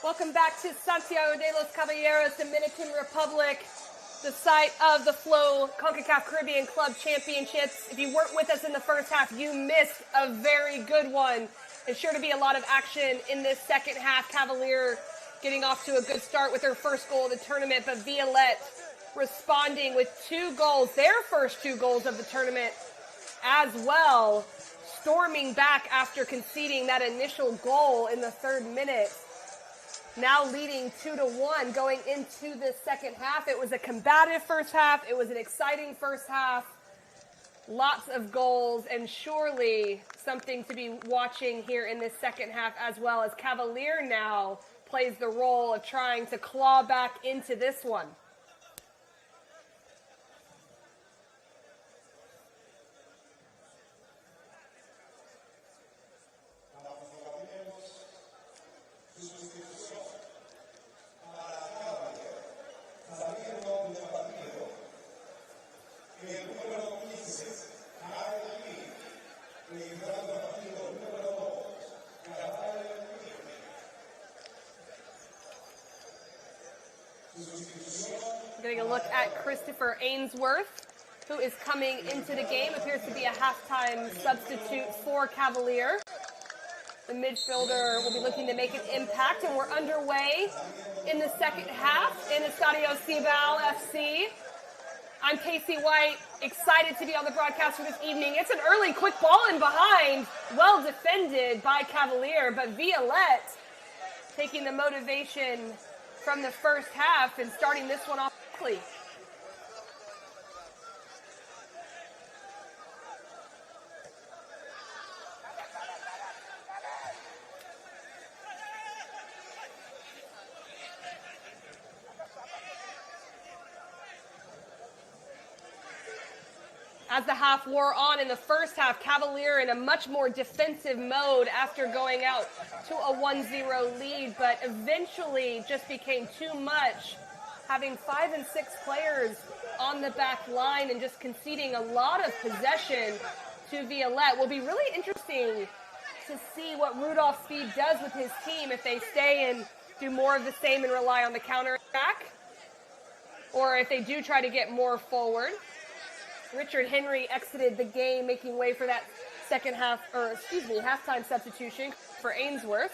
S1: Welcome back to Santiago de los Caballeros, Dominican Republic, the site of the Flow Concacaf Caribbean Club Championships. If you weren't with us in the first half, you missed a very good one. There's sure to be a lot of action in this second half. Cavalier getting off to a good start with their first goal of the tournament, but Violette responding with 2 goals, their first 2 goals of the tournament as well, storming back after conceding that initial goal in the 3rd minute. Now leading 2-1 going into the second half. It was a combative first half. It was an exciting first half. Lots of goals, and surely something to be watching here in this second half as well, as Cavalier now plays the role of trying to claw back into this one. Getting a look at Christopher Ainsworth, who is coming into the game. Appears to be a halftime substitute for Cavalier. The midfielder will be looking to make an impact, and we're underway in the second half in Estadio Cibao FC. I'm Casey White, excited to be on the broadcast for this evening. It's an early quick ball in behind, well defended by Cavalier, but Violette taking the motivation from the first half and starting this one off quickly. As the half wore on in the first half, Cavalier in a much more defensive mode after going out to a 1-0 lead, but eventually just became too much, having 5 and 6 players on the back line and just conceding a lot of possession to Violette. Will be really interesting to see what Rudolph Speed does with his team, if they stay and do more of the same and rely on the counter attack, or if they do try to get more forward. Richard Henry exited the game, making way for that halftime substitution for Ainsworth.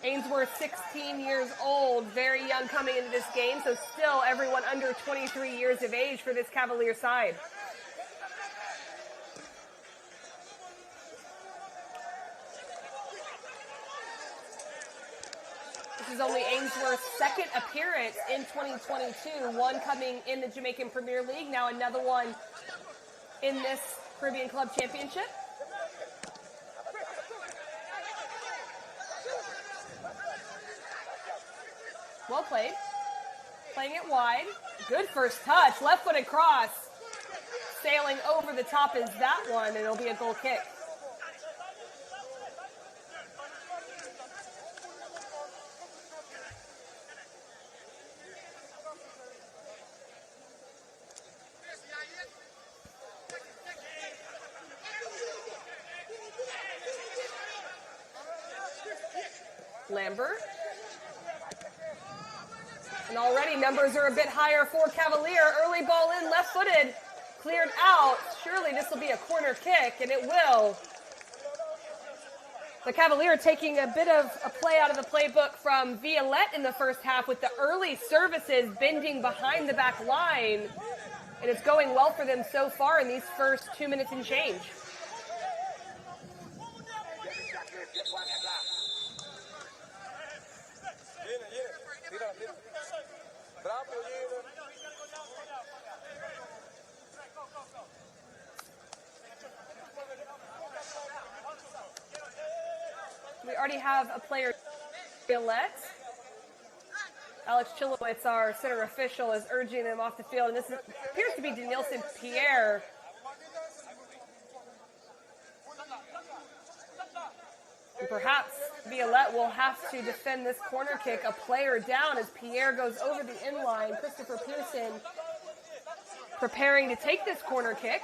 S1: Ainsworth, 16 years old, very young coming into this game, so still everyone under 23 years of age for this Cavalier side. This is only Ainsworth's second appearance in 2022, one coming in the Jamaican Premier League, now another one in this Caribbean Club Championship. Well played. Playing it wide. Good first touch, left-footed cross. Sailing over the top is that one, and it'll be a goal kick. Lambert. And already numbers are a bit higher for Cavalier. Early ball in, left-footed, cleared out. Surely this will be a corner kick, and it will. The Cavalier taking a bit of a play out of the playbook from Violette in the first half with the early services bending behind the back line. And it's going well for them so far in these first 2 minutes and change. We already have a player, Violette. Alex Chilowitz, our center official, is urging them off the field, and this appears to be Denilson Pierre. And perhaps Violette will have to defend this corner kick, a player down as Pierre goes over the inline. Christopher Pearson preparing to take this corner kick.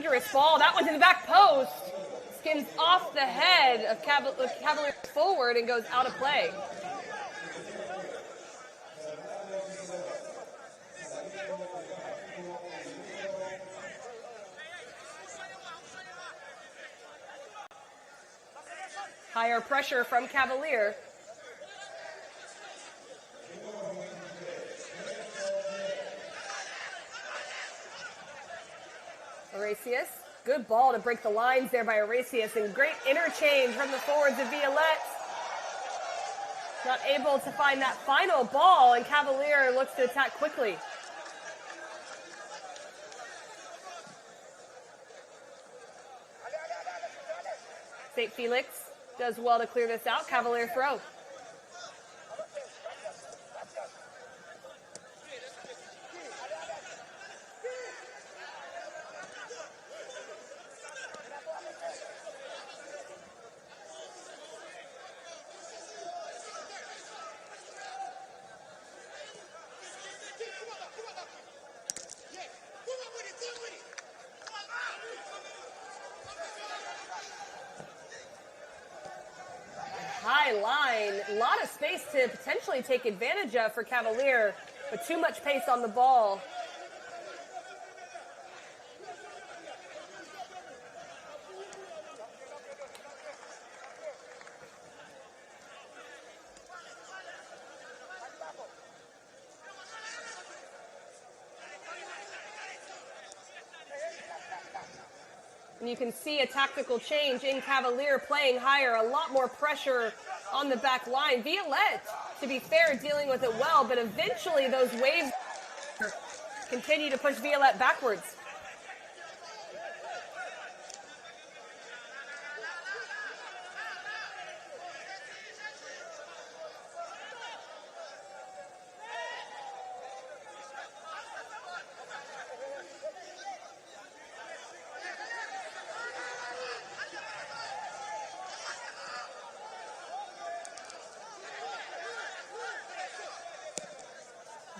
S1: dangerous ball. That one's in the back post. Skins off the head of Cavalier forward and goes out of play. Higher pressure from Cavalier. Aracius, good ball to break the lines there by Aracius, and great interchange from the forwards of Violette. Not able to find that final ball, and Cavalier looks to attack quickly. St. Felix does well to clear this out. Cavalier throw. High line, a lot of space to potentially take advantage of for Cavalier, but too much pace on the ball. And you can see a tactical change in Cavalier playing higher, a lot more pressure on the back line. Violette, to be fair, dealing with it well, but eventually those waves continue to push Violette backwards.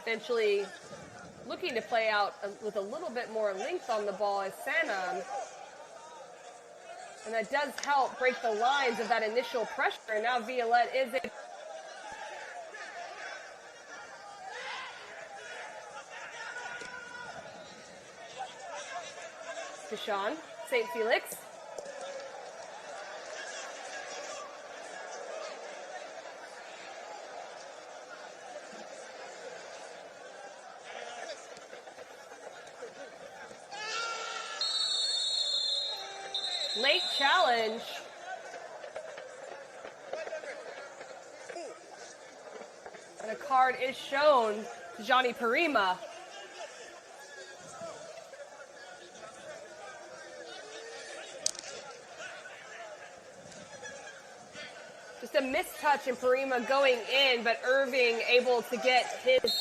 S1: Eventually looking to play out with a little bit more length on the ball is Sanam. And that does help break the lines of that initial pressure. And now Violette is a Deshaun, St. Felix. Late challenge. And a card is shown to Johnny Parima. Just a mistouch in Parima going in, but Irving able to get his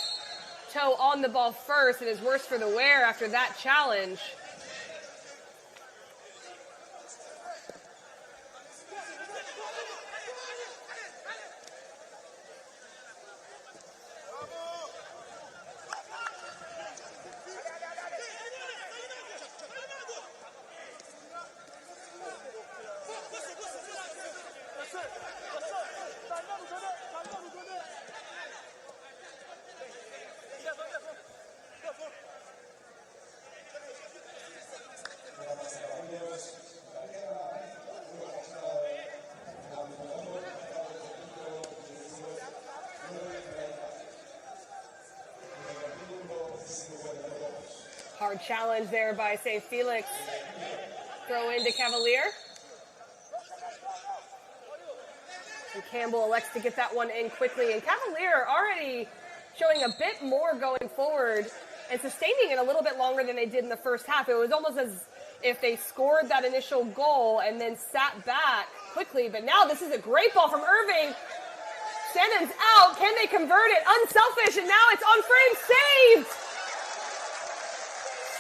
S1: toe on the ball first, and is worse for the wear after that challenge. Hard challenge there by St. Felix. Throw into Cavalier. And Campbell elects to get that one in quickly. And Cavalier already showing a bit more going forward and sustaining it a little bit longer than they did in the first half. It was almost as if they scored that initial goal and then sat back quickly. But now this is a great ball from Irving. Sennon's out. Can they convert it? Unselfish. And now it's on frame. Saved.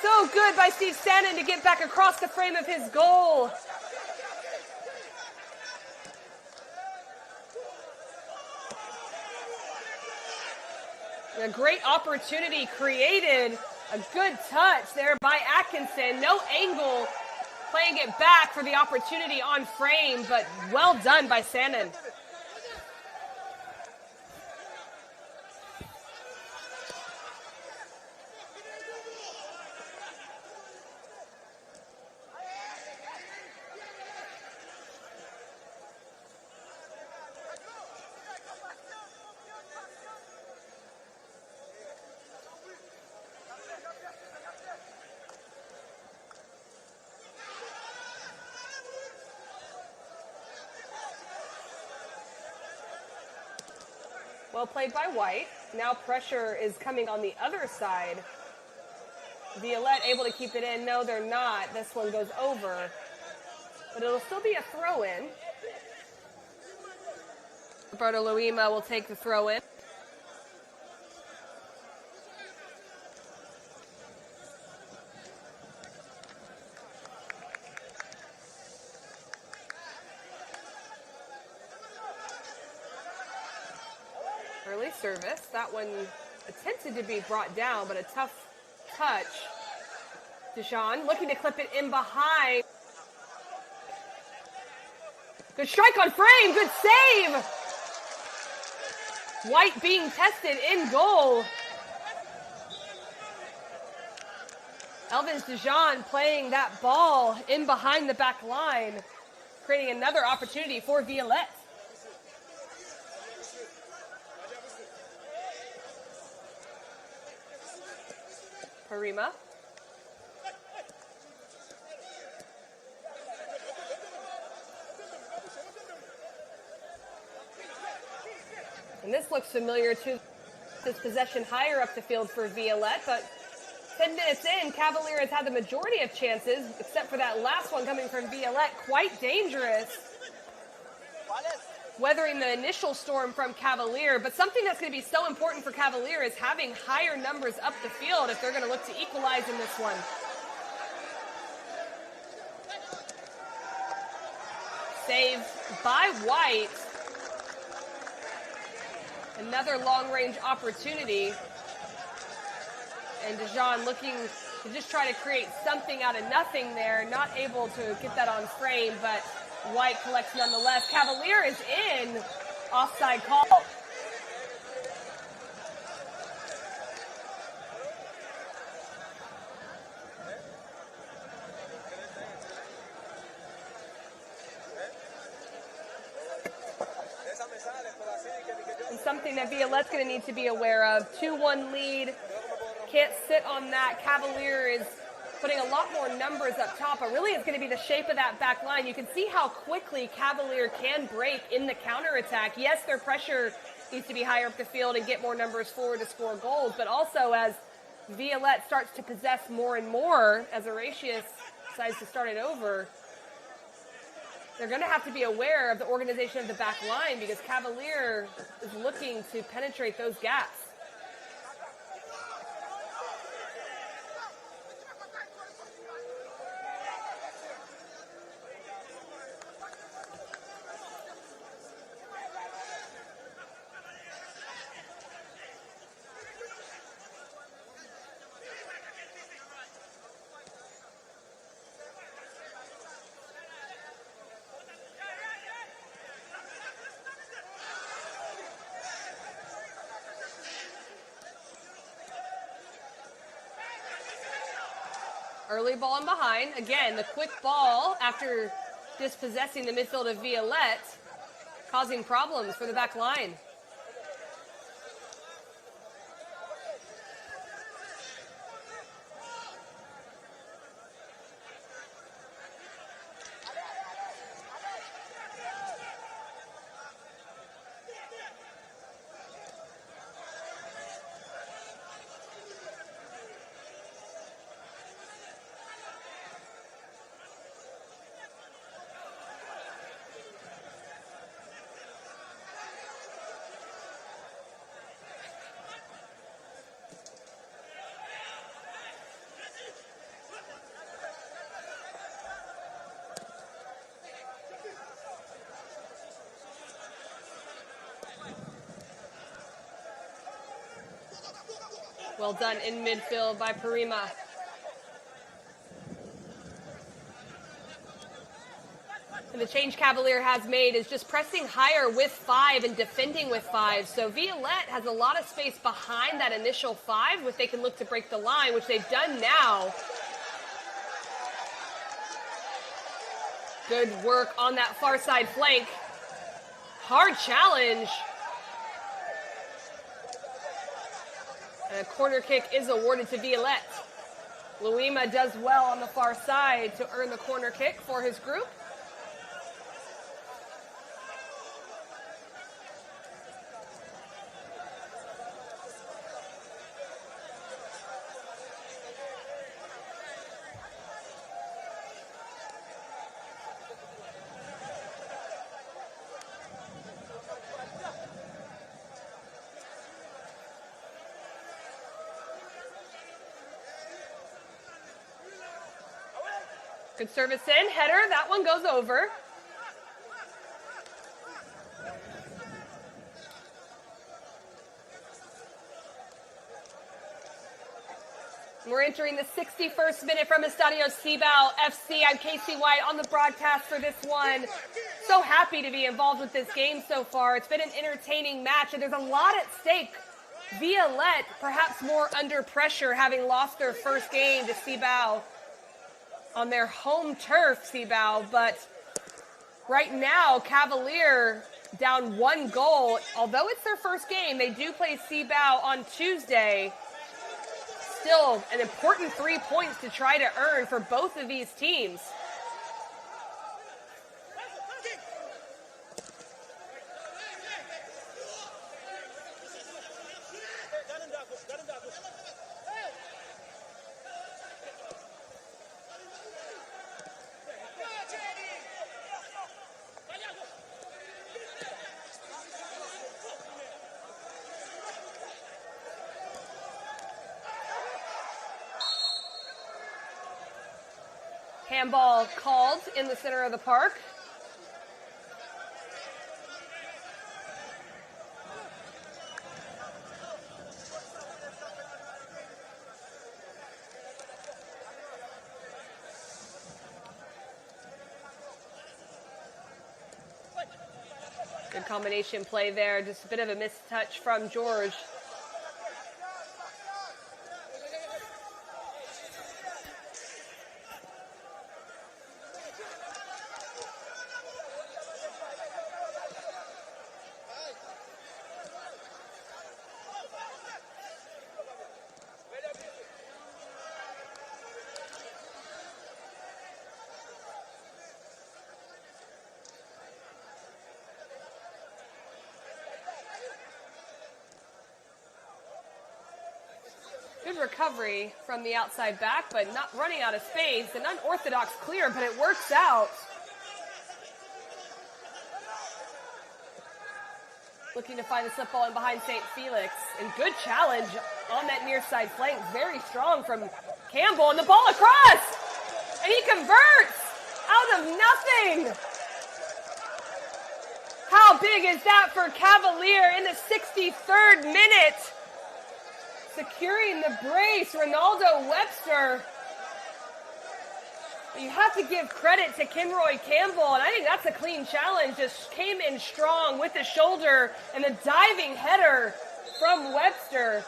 S1: So good by Steve Stanton to get back across the frame of his goal. And a great opportunity created A good touch there by Atkinson. No angle, playing it back for the opportunity on frame, but well done by Sannon. Well played by White. Now pressure is coming on the other side. Violette able to keep it in. No, they're not. This one goes over. But it'll still be a throw-in. Roberto Luima will take the throw-in. Early service. That one attempted to be brought down, but a tough touch. Dijon looking to clip it in behind. Good strike on frame. Good save. White being tested in goal. Elvis Dijon playing that ball in behind the back line, creating another opportunity for Violette. Parima. And this looks familiar to this possession higher up the field for Violette, but 10 minutes in, Cavalier has had the majority of chances, except for that last one coming from Violette. Quite dangerous. Weathering the initial storm from Cavalier, but something that's going to be so important for Cavalier is having higher numbers up the field if they're going to look to equalize in this one. Save by White. Another long-range opportunity. And Dijon looking to just try to create something out of nothing there. Not able to get that on frame, but White collects nonetheless. Cavalier is in. Offside call. And something that Violette's going to need to be aware of. 2-1 lead. Can't sit on that. Cavalier is putting a lot more numbers up top, but really it's going to be the shape of that back line. You can see how quickly Cavalier can break in the counterattack. Yes, their pressure needs to be higher up the field and get more numbers forward to score goals, but also as Violette starts to possess more and more, as Horatius decides to start it over, they're going to have to be aware of the organization of the back line because Cavalier is looking to penetrate those gaps. Early ball in behind. Again, the quick ball after dispossessing the midfield of Violette, causing problems for the back line. Well done in midfield by Parima. And the change Cavalier has made is just pressing higher with 5 and defending with 5. So Violette has a lot of space behind that initial 5, which they can look to break the line, which they've done now. Good work on that far side flank. Hard challenge. And a corner kick is awarded to Violette. Luima does well on the far side to earn the corner kick for his group. Good service in, header, that one goes over. We're entering the 61st minute from Estadio Cibao FC. I'm Casey White on the broadcast for this one. So happy to be involved with this game so far. It's been an entertaining match, and there's a lot at stake. Violette, perhaps more under pressure, having lost their first game to Cibao on their home turf, Cibao, but right now, Cavalier down 1 goal. Although it's their first game, they do play Cibao on Tuesday. Still an important 3 points to try to earn for both of these teams. Handball called in the center of the park. Good combination play there, just a bit of a missed touch from George. Good recovery from the outside back, but not running out of space. An unorthodox clear, but it works out. Looking to find the slip ball in behind St. Felix. And good challenge on that near side flank. Very strong from Campbell. And the ball across! And he converts out of nothing! How big is that for Cavalier in the 63rd minute? Securing the brace, Ronaldo Webster. You have to give credit to Kinroy Campbell, and I think that's a clean challenge. Just came in strong with the shoulder and the diving header from Webster.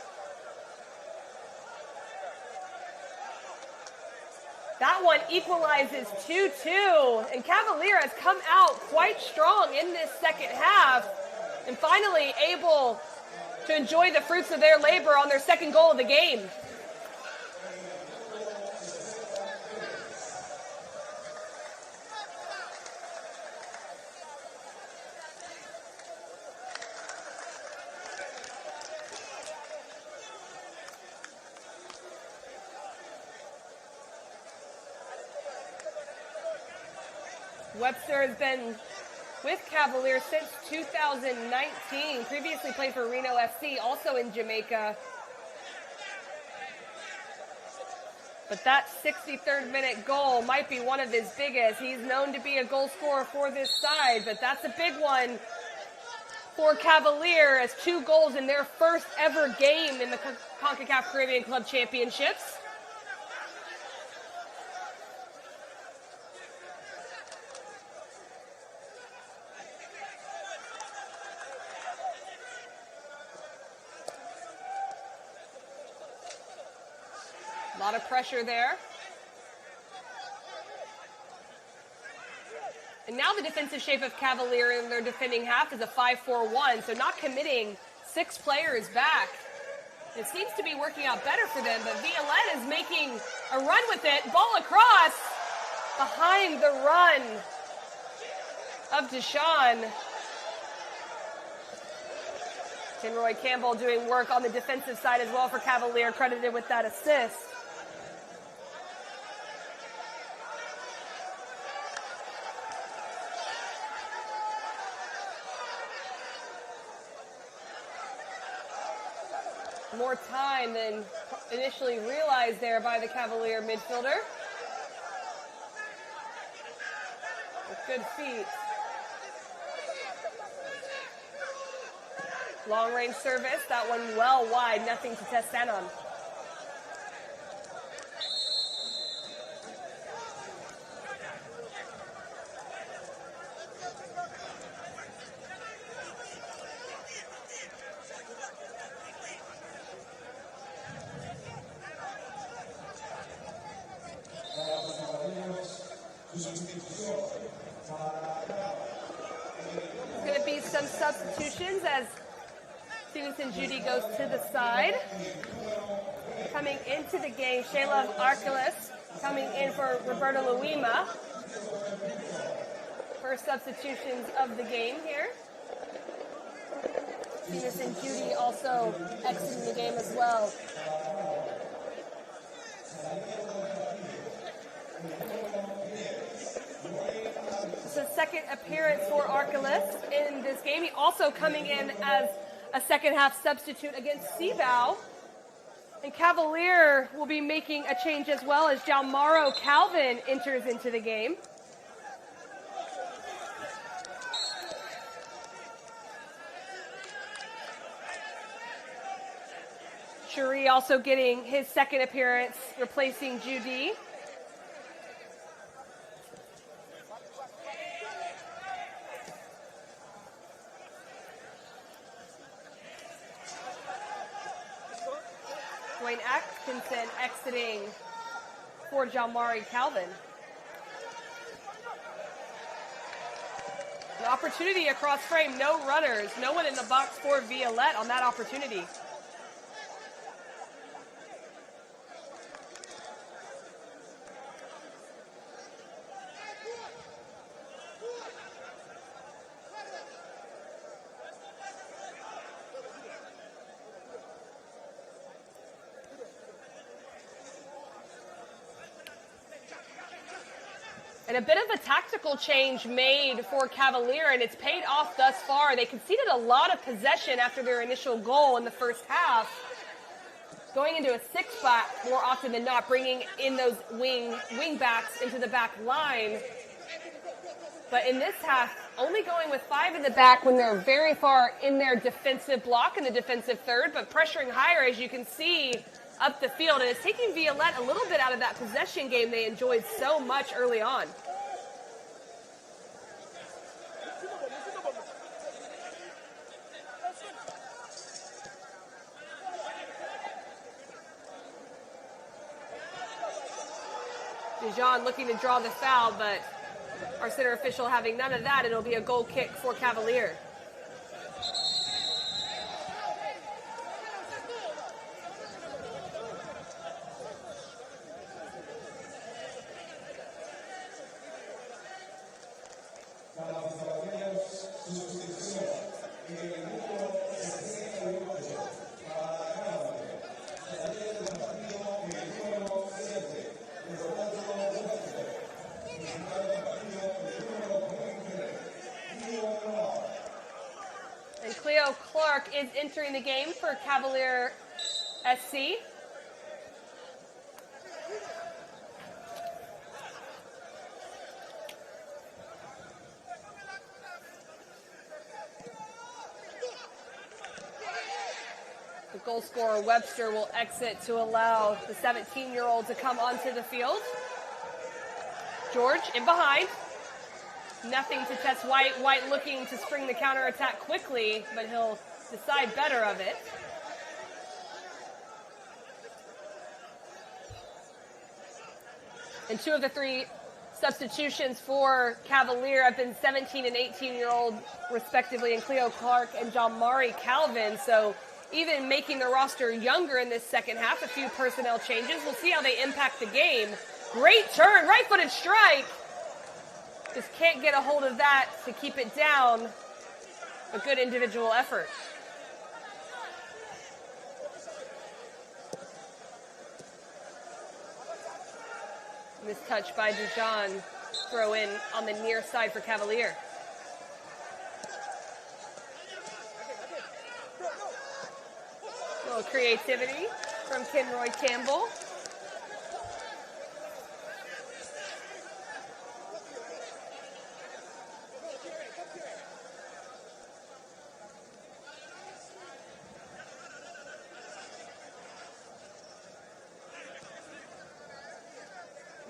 S1: That one equalizes 2-2, and Cavalier has come out quite strong in this second half and finally able to enjoy the fruits of their labor on their second goal of the game. Webster has been with Cavalier since 2019, previously played for Reno FC, also in Jamaica. But that 63rd minute goal might be one of his biggest. He's known to be a goal scorer for this side, but that's a big one for Cavalier as 2 goals in their first ever game in the Concacaf Caribbean Club Championships. A lot of pressure there. And now the defensive shape of Cavalier in their defending half is a 5-4-1, so not committing 6 players back. It seems to be working out better for them, but Violette is making a run with it. Ball across behind the run of Deshawn. Roy Campbell doing work on the defensive side as well for Cavalier, credited with that assist. More time than initially realized there by the Cavalier midfielder. With good feet. Long range service, that one well wide, nothing to test that on. There's going to be some substitutions as Stevenson Judy goes to the side. Coming into the game, Shayla Archelaus coming in for Roberta Luima. First substitutions of the game here. Stevenson Judy also exiting the game as well. It's a second appearance for Archelaus in this game. He also coming in as a second half substitute against Cibao. And Cavalier will be making a change as well as Jalmaro Calvin enters into the game. Cherie also getting his second appearance, replacing Judy. Dwayne Atkinson exiting for Jalmari Calvin. An opportunity across frame, no runners, no one in the box for Violette on that opportunity. And a bit of a tactical change made for Cavalier, and it's paid off thus far. They conceded a lot of possession after their initial goal in the first half. Going into a 6-back more often than not, bringing in those wing backs into the back line. But in this half, only going with 5 in the back when they're very far in their defensive block in the defensive third, but pressuring higher, as you can see, up the field. And it's taking Violette a little bit out of that possession game they enjoyed so much early on. Dijon looking to draw the foul, but our center official having none of that. It'll be a goal kick for Cavalier. Is entering the game for Cavalier SC. goal scorer Webster will exit to allow the 17-year-old to come onto the field. George in behind. Nothing to test White. White looking to spring the counterattack quickly, but he'll decide better of it. And two of the three substitutions for Cavalier have been 17 and 18-year-old, respectively, and Cleo Clark and John Mari Calvin. So even making the roster younger in this second half, a few personnel changes. We'll see how they impact the game. Great turn, right-footed strike. Just can't get a hold of that to keep it down. A good individual effort. Mistouch by Dijon. Throw in on the near side for Cavalier. A little creativity from Kinroy Campbell.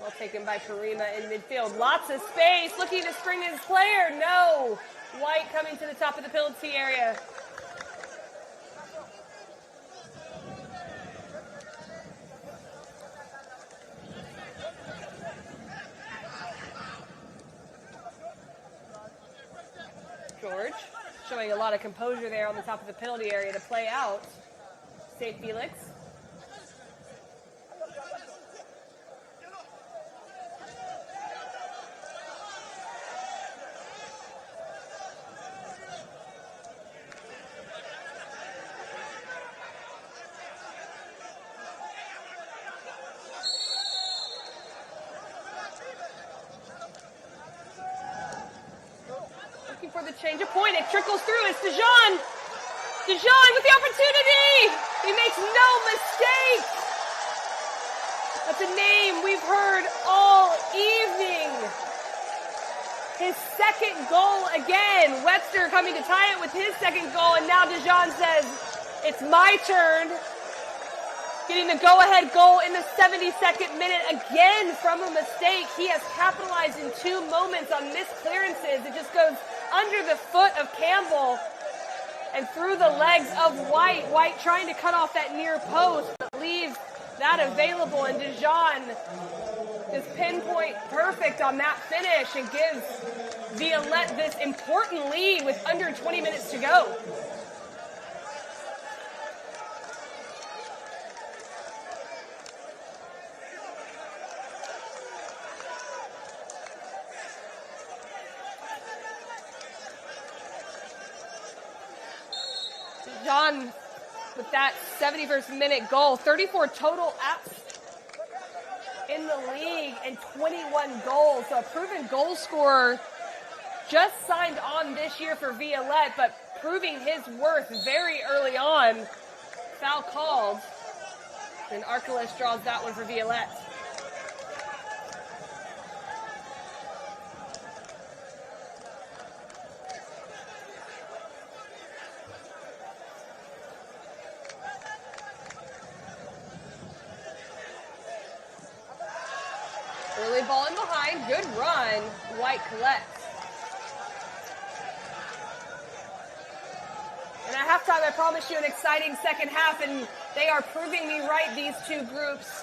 S1: Well taken by Karima in midfield. Lots of space. Looking to spring his player. No. White coming to the top of the penalty area. George showing a lot of composure there on the top of the penalty area to play out. Save Felix. For the change of point, it trickles through. It's Dijon. Dijon with the opportunity. He makes no mistake. That's a name we've heard all evening. His second goal again. Webster coming to tie it with his second goal, and now Dijon says, it's my turn. Getting the go-ahead goal in the 72nd minute again from a mistake. He has capitalized in two moments on missed clearances. It just goes under the foot of Campbell and through the legs of White. White trying to cut off that near post, but leaves that available, and Dijon is pinpoint perfect on that finish and gives Violette this important lead with under 20 minutes to go. John with that 71st minute goal, 34 total apps in the league and 21 goals. So a proven goal scorer, just signed on this year for Violette, but proving his worth very early on. Foul called, and Archelaus draws that one for Violette. Early ball in behind, good run. White collects. And at halftime, I promised you an exciting second half, and they are proving me right, these two groups.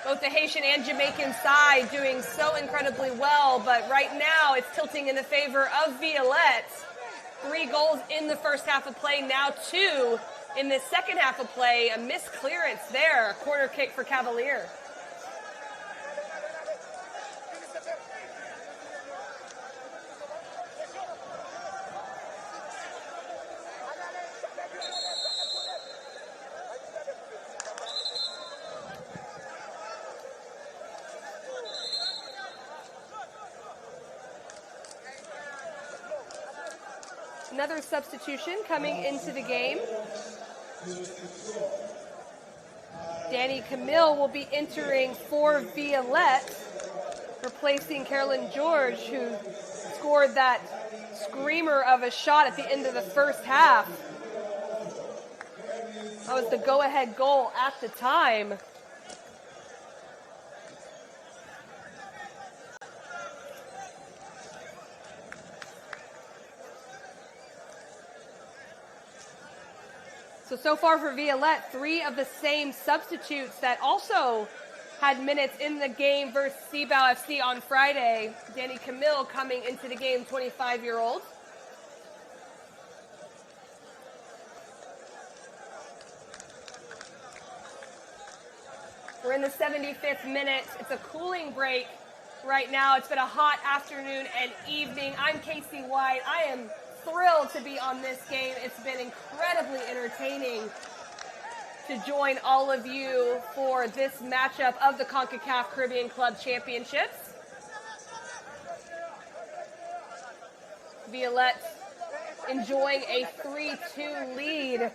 S1: Both the Haitian and Jamaican side doing so incredibly well, but right now it's tilting in the favor of Violette. 3 goals in the first half of play, now 2 in the second half of play. A missed clearance there, a corner kick for Cavalier. Another substitution coming into the game. Danny Camille will be entering for Violette, replacing Carolyn George, who scored that screamer of a shot at the end of the first half. That was the go-ahead goal at the time. So far for Violette, 3 of the same substitutes that also had minutes in the game versus Cibao FC on Friday. Danny Camille coming into the game, 25-year-old. We're in the 75th minute. It's a cooling break right now. It's been a hot afternoon and evening. I'm Casey White. I am thrilled to be on this game. It's been incredibly entertaining to join all of you for this matchup of the Concacaf Caribbean Club Championships. Violette enjoying a 3-2 lead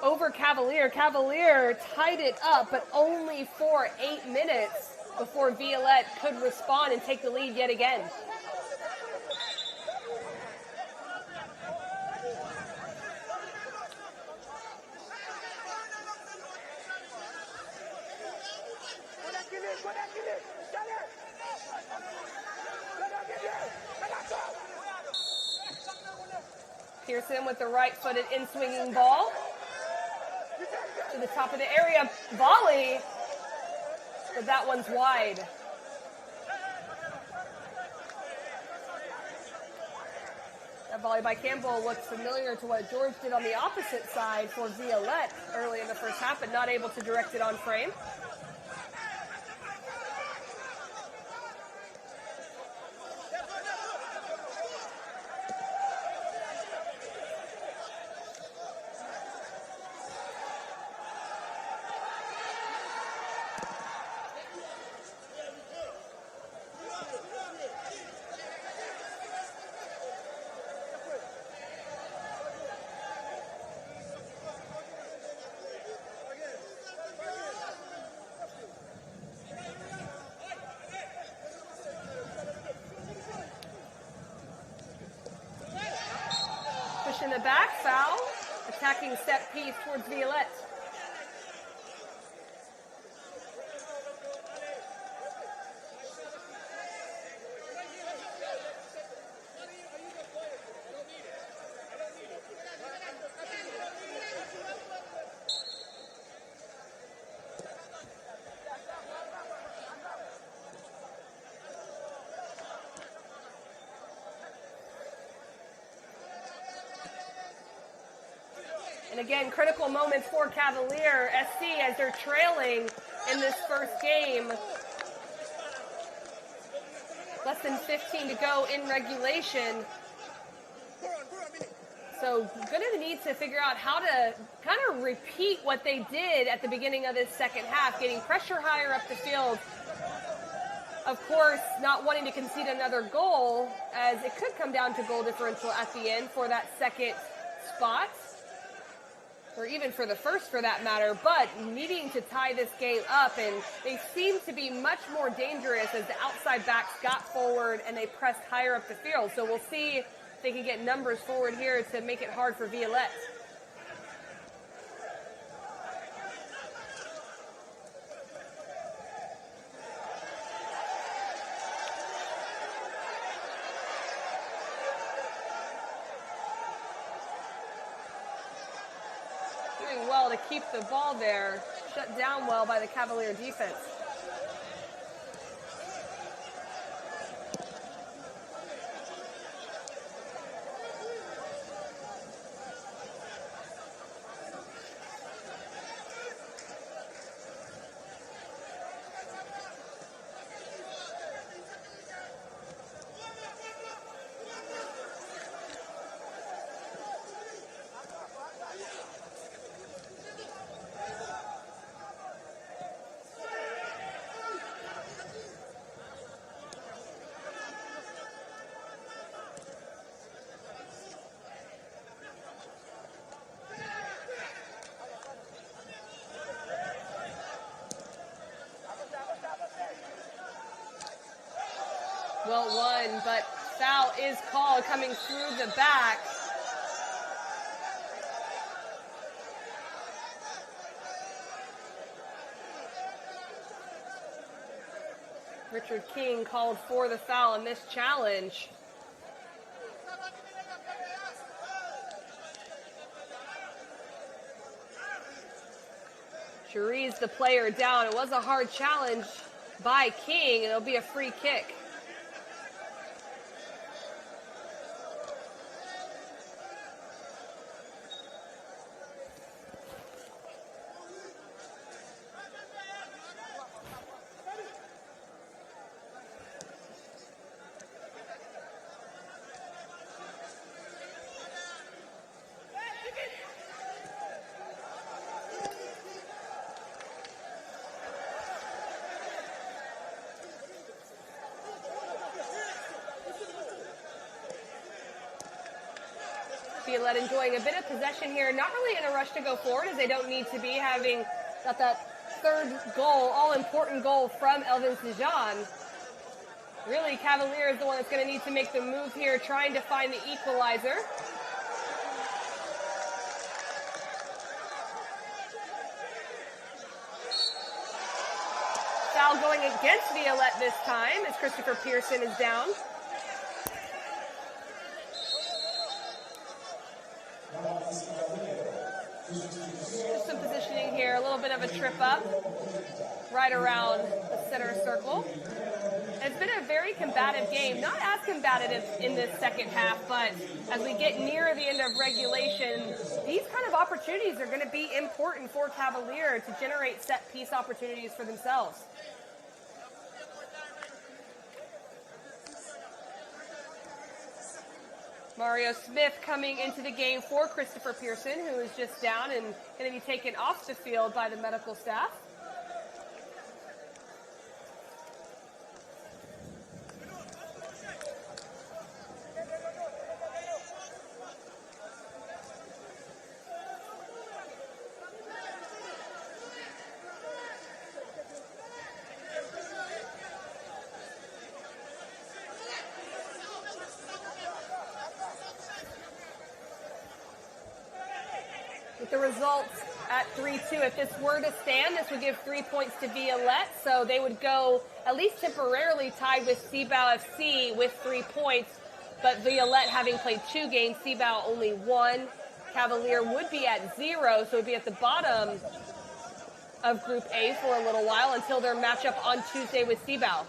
S1: over Cavalier. Cavalier tied it up, but only for 8 minutes before Violette could respond and take the lead yet again. Pearson with the right-footed in-swinging ball to the top of the area. Volley, but that one's wide. That volley by Campbell looks familiar to what George did on the opposite side for Violette early in the first half, but not able to direct it on frame. In the back, foul, attacking set piece towards Violette. And again, critical moments for Cavalier SC as they're trailing in this first game. Less than 15 to go in regulation. So gonna need to figure out how to kind of repeat what they did at the beginning of this second half, getting pressure higher up the field. Of course, not wanting to concede another goal, as it could come down to goal differential at the end for that second spot, or even for the first for that matter, but needing to tie this game up, and they seem to be much more dangerous as the outside backs got forward and they pressed higher up the field. So we'll see if they can get numbers forward here to make it hard for Violette. Well to keep the ball there, shut down well by the Cavalier defense. Well won, but foul is called coming through the back. Richard King called for the foul in this challenge. Cherie's the player down. It was a hard challenge by King, and it'll be a free kick. Violette enjoying a bit of possession here, not really in a rush to go forward as they don't need to be, having got that third goal, all-important goal from Elvin Sejan. Really, Cavalier is the one that's going to need to make the move here, trying to find the equalizer. Foul going against Violette this time as Christopher Pearson is down. Just some positioning here, a little bit of a trip up right around the center circle. It's been a very combative game, not as combative in this second half, but as we get near the end of regulation, these kind of opportunities are going to be important for Cavalier to generate set piece opportunities for themselves. Mario Smith coming into the game for Christopher Pearson, who is just down and going to be taken off the field by the medical staff. With the results at 3-2, if this were to stand, this would give 3 points to Violette, so they would go at least temporarily tied with Cibao FC with 3 points, but Violette having played 2 games, Cibao only 1. Cavalier would be at 0, so it would be at the bottom of Group A for a little while until their matchup on Tuesday with Cibao.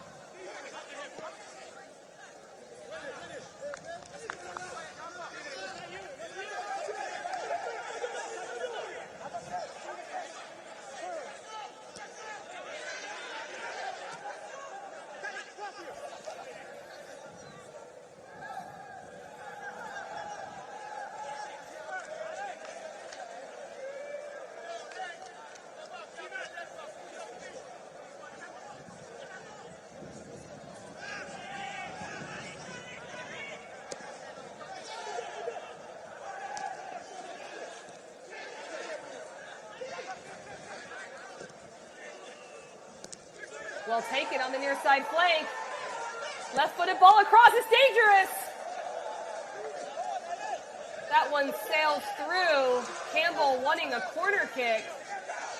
S1: Well taken on the near side flank. Left-footed ball across, it's dangerous. That one sails through. Campbell wanting a corner kick.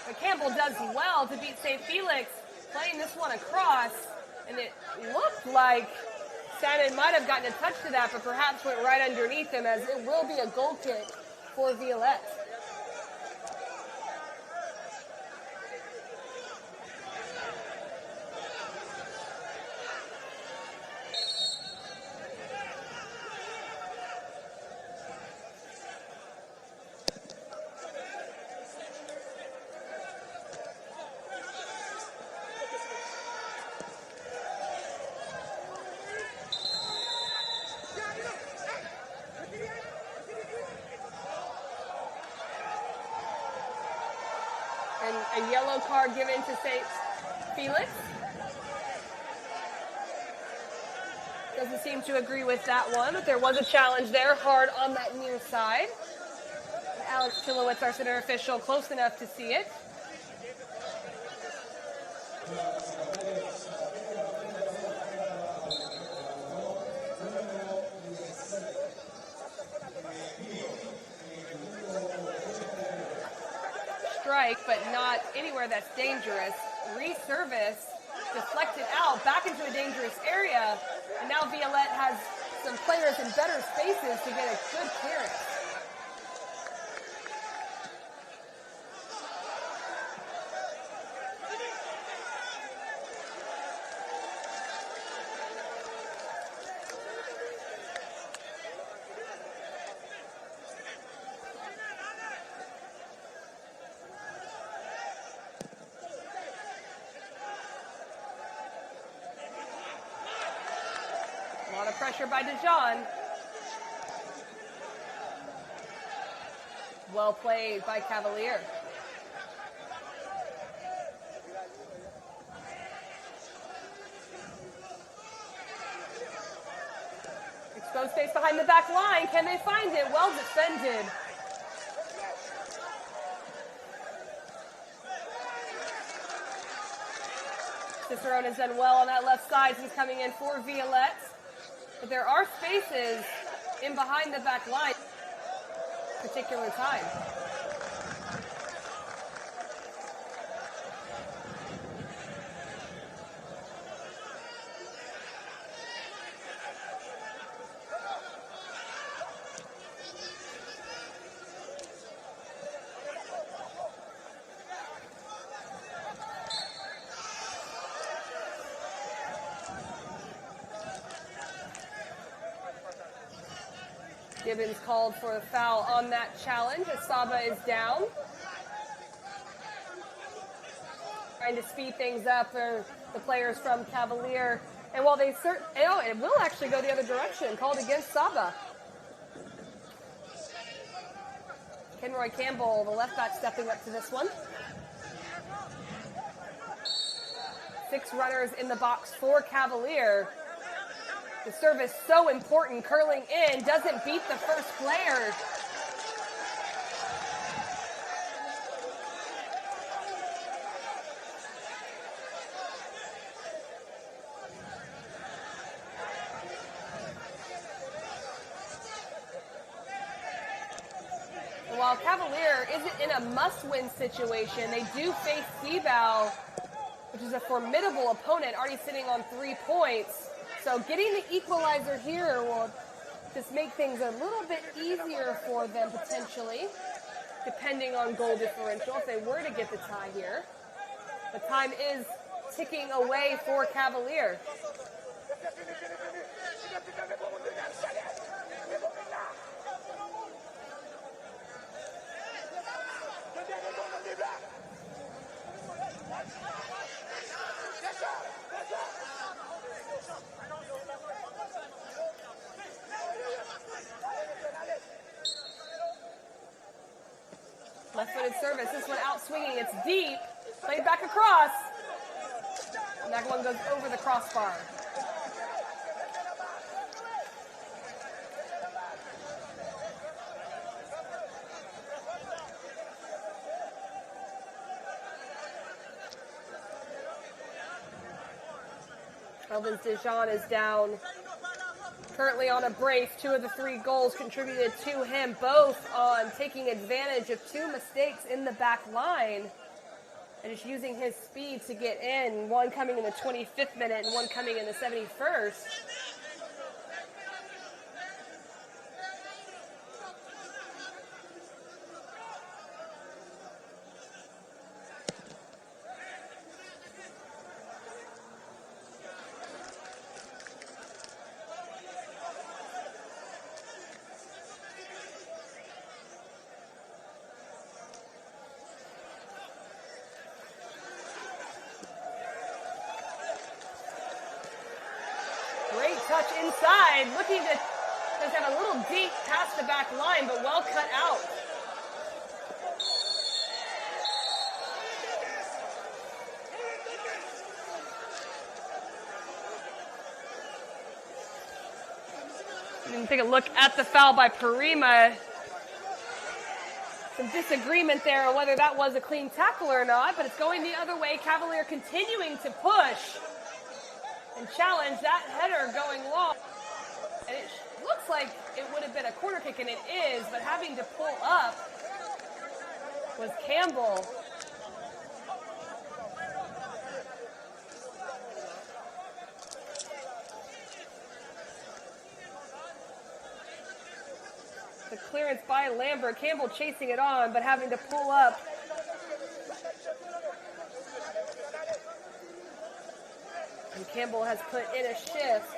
S1: But Campbell does well to beat St. Felix, playing this one across. And it looked like Shannon might have gotten a touch to that, but perhaps went right underneath him, as it will be a goal kick for Violette. And a yellow card given to St. Felix. Doesn't seem to agree with that one, but there was a challenge there, hard on that near side. Alex Chilowitz, our center official, close enough to see it. Strike, but not anywhere that's dangerous. Resurface deflected out back into a dangerous area. And now Violette has some players in better spaces to get a good clearance. A lot of pressure by Dijon. Well played by Cavalier. Exposed space behind the back line. Can they find it? Well defended. Cicerone has done well on that left side. He's coming in for Violette. But there are spaces in behind the back line at a particular time. Gibbons called for a foul on that challenge as Saba is down. Trying to speed things up for the players from Cavalier. And while they it will actually go the other direction, called against Saba. Kenroy Campbell, the left back, stepping up to this one. 6 runners in the box for Cavalier. The service so important, curling in, doesn't beat the first player. And while Cavalier isn't in a must-win situation, they do face Cibao, which is a formidable opponent, already sitting on 3 points. So getting the equalizer here will just make things a little bit easier for them potentially, depending on goal differential if they were to get the tie here. The time is ticking away for Cavalier. Left-footed service, this one out swinging, it's deep, played back across, and that one goes over the crossbar. Elvin Dijon is down, currently on a brace. 2 of the 3 goals contributed to him, both on taking advantage of 2 mistakes in the back line and just using his speed to get in, one coming in the 25th minute and one coming in the 71st. Great touch inside, looking to just have a little deep past the back line, but well cut out. You can take a look at the foul by Parima. Some disagreement there on whether that was a clean tackle or not, but it's going the other way. Cavalier continuing to push and challenge that header going long. And it looks like it would have been a corner kick, and it is, but having to pull up was Campbell. The clearance by Lambert. Campbell chasing it on, but having to pull up. And Campbell has put in a shift,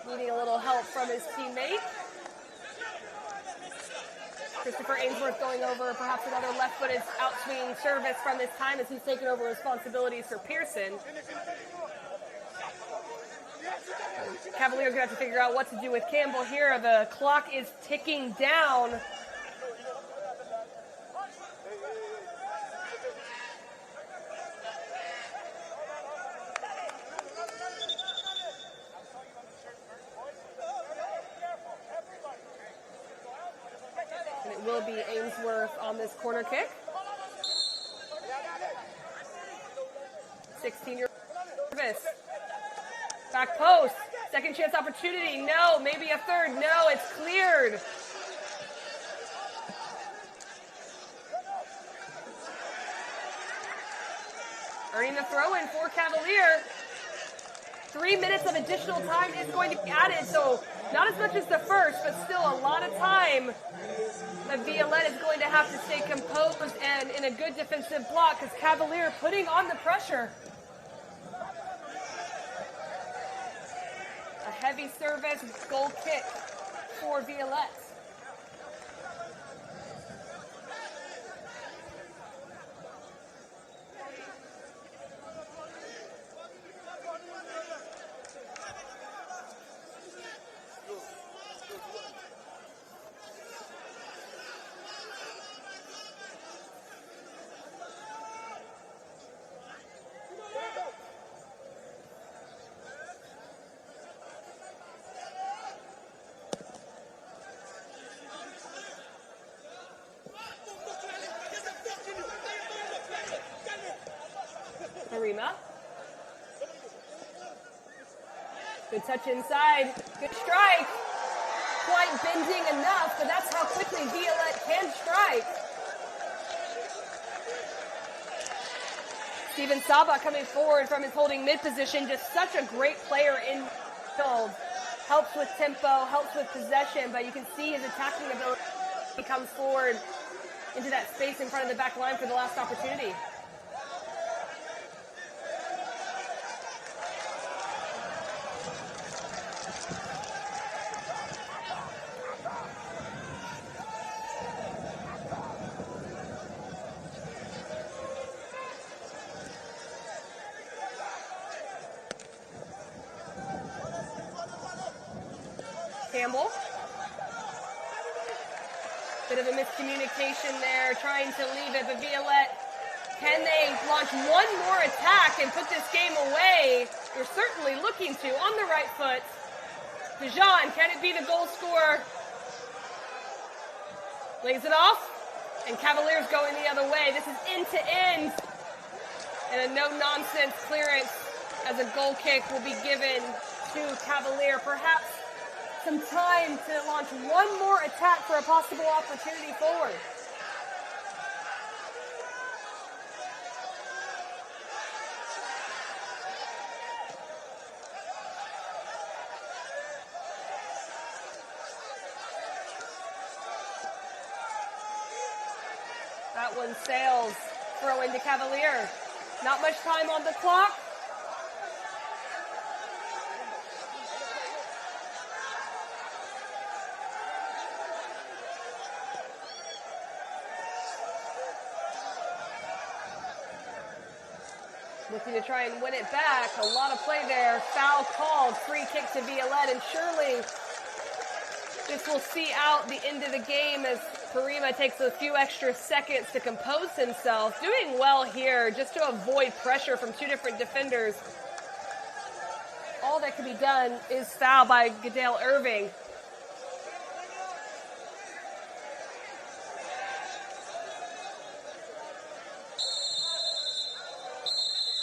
S1: needing a little help from his teammate. Christopher Ainsworth going over perhaps another left-footed outswing service from this time as he's taken over responsibilities for Pearson. Cavaliers going to have to figure out what to do with Campbell here. The clock is ticking down. And it will be Ainsworth on this corner kick. 16-year service. Back post. Second chance opportunity. No. Maybe a third. No. It's cleared. Earning the throw-in for Cavalier. 3 minutes of additional time is going to be added, so not as much as the first, but still a lot of time that Violette is going to have to stay composed and in a good defensive block because Cavalier putting on the pressure. A heavy service goal kick for Violette. Marima. Good touch inside. Good strike. Quite bending enough, but that's how quickly Violette can strike. Steven Saba coming forward from his holding mid position. Just such a great player in field. Helps with tempo, helps with possession, but you can see his attacking ability. He comes forward into that space in front of the back line for the last opportunity. Campbell. Bit of a miscommunication there, trying to leave it, but Violette, can they launch one more attack and put this game away? They're certainly looking to, on the right foot. Dijon, can it be the goal scorer? Lays it off, and Cavaliers going the other way. This is end to end. And a no-nonsense clearance as a goal kick will be given to Cavalier. Perhaps some time to launch one more attack for a possible opportunity forward. That one sails. Throw into Cavalier. Not much time on the clock. Looking to try and win it back. A lot of play there. Foul called. Free kick to Violette. And surely this will see out the end of the game as Parima takes a few extra seconds to compose himself. Doing well here just to avoid pressure from two different defenders. All that can be done is foul by Goodale Irving.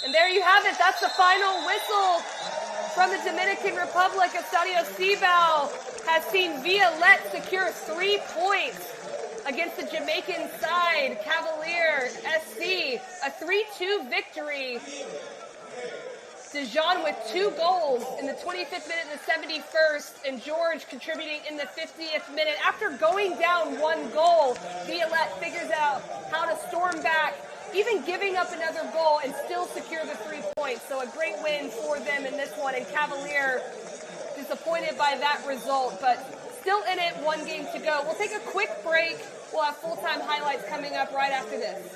S1: And there you have it. That's the final whistle from the Dominican Republic. Estadio Cibao has seen Violette secure 3 points against the Jamaican side, Cavalier SC. A 3-2 victory Dijon with 2 goals in the 25th minute and the 71st, and George contributing in the 50th minute. After going down 1 goal, Violette figures out how to storm back, even giving up another goal and still secure the 3 points. So a great win for them in this one, and Cavalier disappointed by that result, but still in it, 1 game to go. We'll take a quick break. We'll have full-time highlights coming up right after this.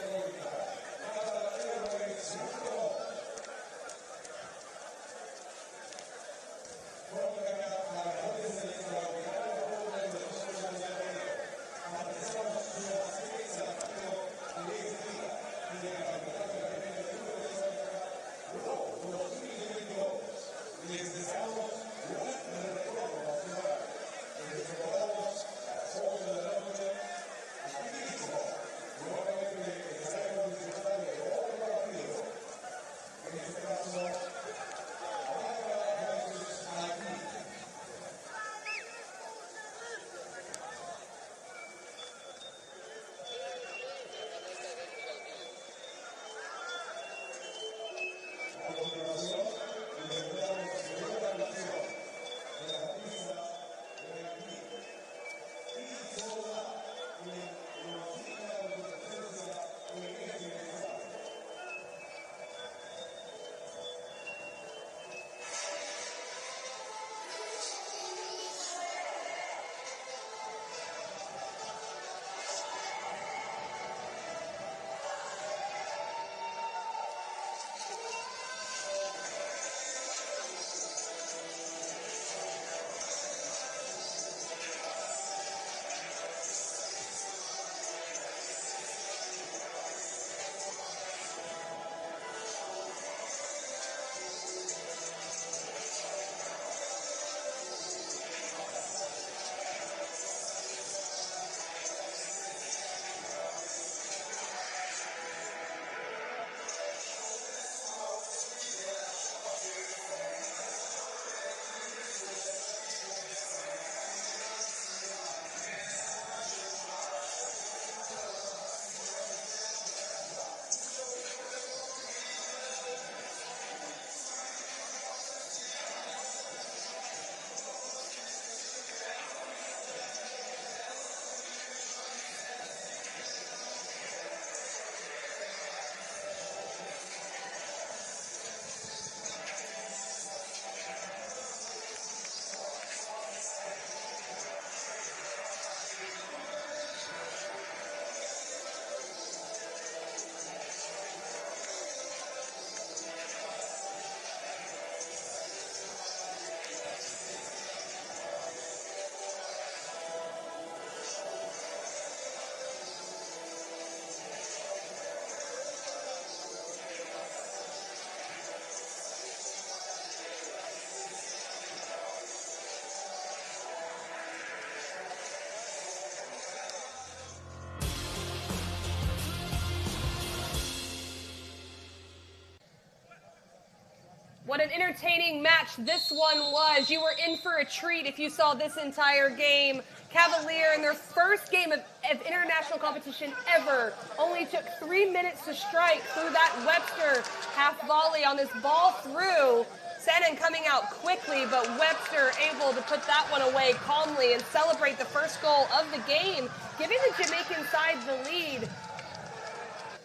S1: What an entertaining match this one was. You were in for a treat if you saw this entire game. Cavalier, in their first game of international competition ever, only took 3 minutes to strike through that Webster half volley on this ball through. Shannon coming out quickly, but Webster able to put that one away calmly and celebrate the first goal of the game, giving the Jamaican side the lead.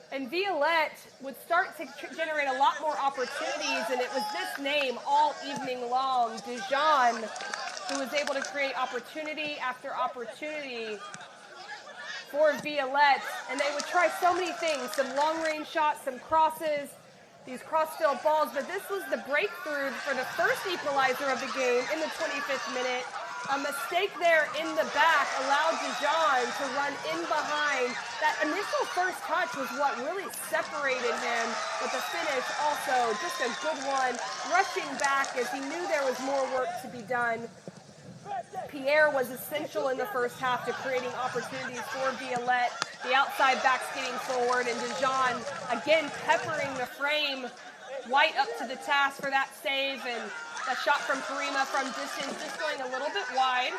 S1: And Violette would start to generate a lot more opportunities, and it was this name all evening long, Dijon, who was able to create opportunity after opportunity for Violette. And they would try so many things, some long-range shots, some crosses, these cross-field balls, but this was the breakthrough for the first equalizer of the game in the 25th minute. A mistake there in the back allowed Dijon to run in behind. That initial first touch was what really separated him, but the finish also just a good one, rushing back as he knew there was more work to be done. Pierre was essential in the first half to creating opportunities for Violette. The outside backs getting forward, and Dijon again peppering the frame. White up to the task for that save, and a shot from Karima from distance, just going a little bit wide.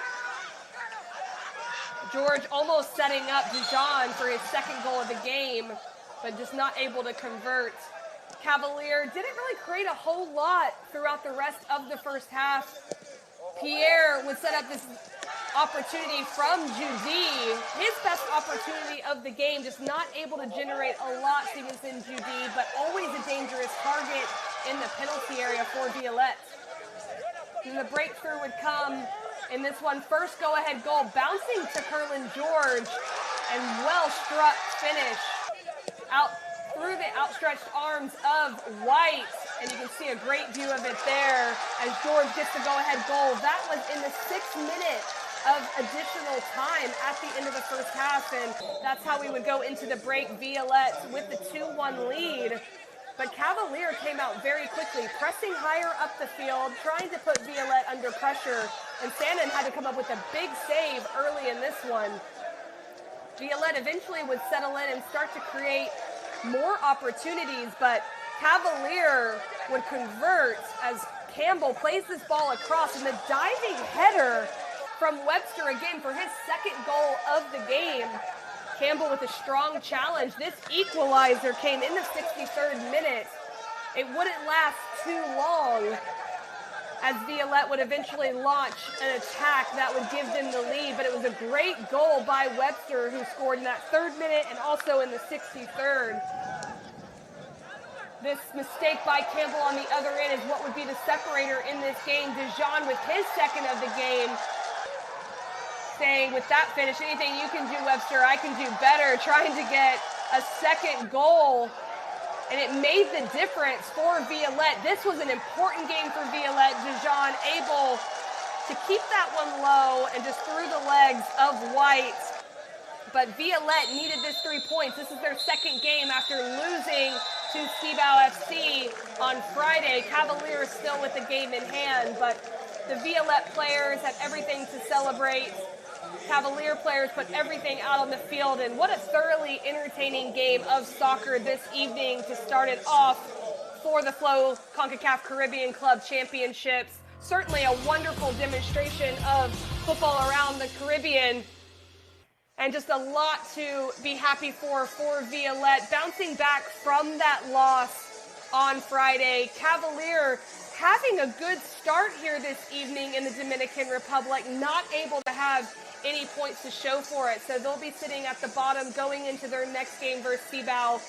S1: George almost setting up Dijon for his second goal of the game, but just not able to convert. Cavalier didn't really create a whole lot throughout the rest of the first half. Pierre would set up this opportunity from Judy, his best opportunity of the game, just not able to generate a lot, Stevenson Judy, but always a dangerous target in the penalty area for Violette. And the breakthrough would come in this one. First go-ahead goal, bouncing to Curlin George, and well-struck finish out through the outstretched arms of White. And you can see a great view of it there as George gets the go-ahead goal. That was in the 6th minute of additional time at the end of the first half, and that's how we would go into the break. Violette with the 2-1 lead. But Cavalier came out very quickly, pressing higher up the field, trying to put Violette under pressure, and Sandin had to come up with a big save early in this one. Violette eventually would settle in and start to create more opportunities, but Cavalier would convert as Campbell plays this ball across, and the diving header from Webster again for his 2nd goal of the game. Campbell with a strong challenge. This equalizer came in the 63rd minute. It wouldn't last too long as Violette would eventually launch an attack that would give them the lead, but it was a great goal by Webster, who scored in that 3rd minute and also in the 63rd. This mistake by Campbell on the other end is what would be the separator in this game. Dijon with his 2nd of the game, saying with that finish, anything you can do, Webster, I can do better, trying to get a 2nd goal. And it made the difference for Violette. This was an important game for Violette. Dijon able to keep that one low and just through the legs of White. But Violette needed this 3 points. This is their 2nd game after losing to Cibao FC on Friday. Cavalier is still with the game in hand, but the Violette players had everything to celebrate. Cavalier players put everything out on the field, and what a thoroughly entertaining game of soccer this evening to start it off for the Flow Concacaf Caribbean Club Championships. Certainly a wonderful demonstration of football around the Caribbean, and just a lot to be happy for Violette. Bouncing back from that loss on Friday, Cavalier having a good start here this evening in the Dominican Republic, not able to have any points to show for it. So they'll be sitting at the bottom going into their next game versus Cibao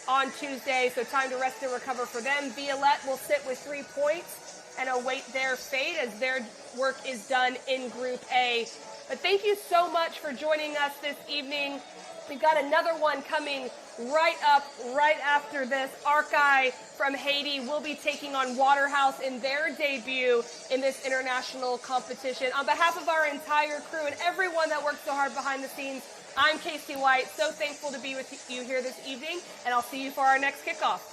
S1: on Tuesday. So time to rest and recover for them. Violette will sit with 3 points and await their fate as their work is done in Group A. But thank you so much for joining us this evening. We've got another one coming right up, right after this. Arkai from Haiti will be taking on Waterhouse in their debut in this international competition. On behalf of our entire crew and everyone that works so hard behind the scenes, I'm Casey White. So thankful to be with you here this evening, and I'll see you for our next kickoff.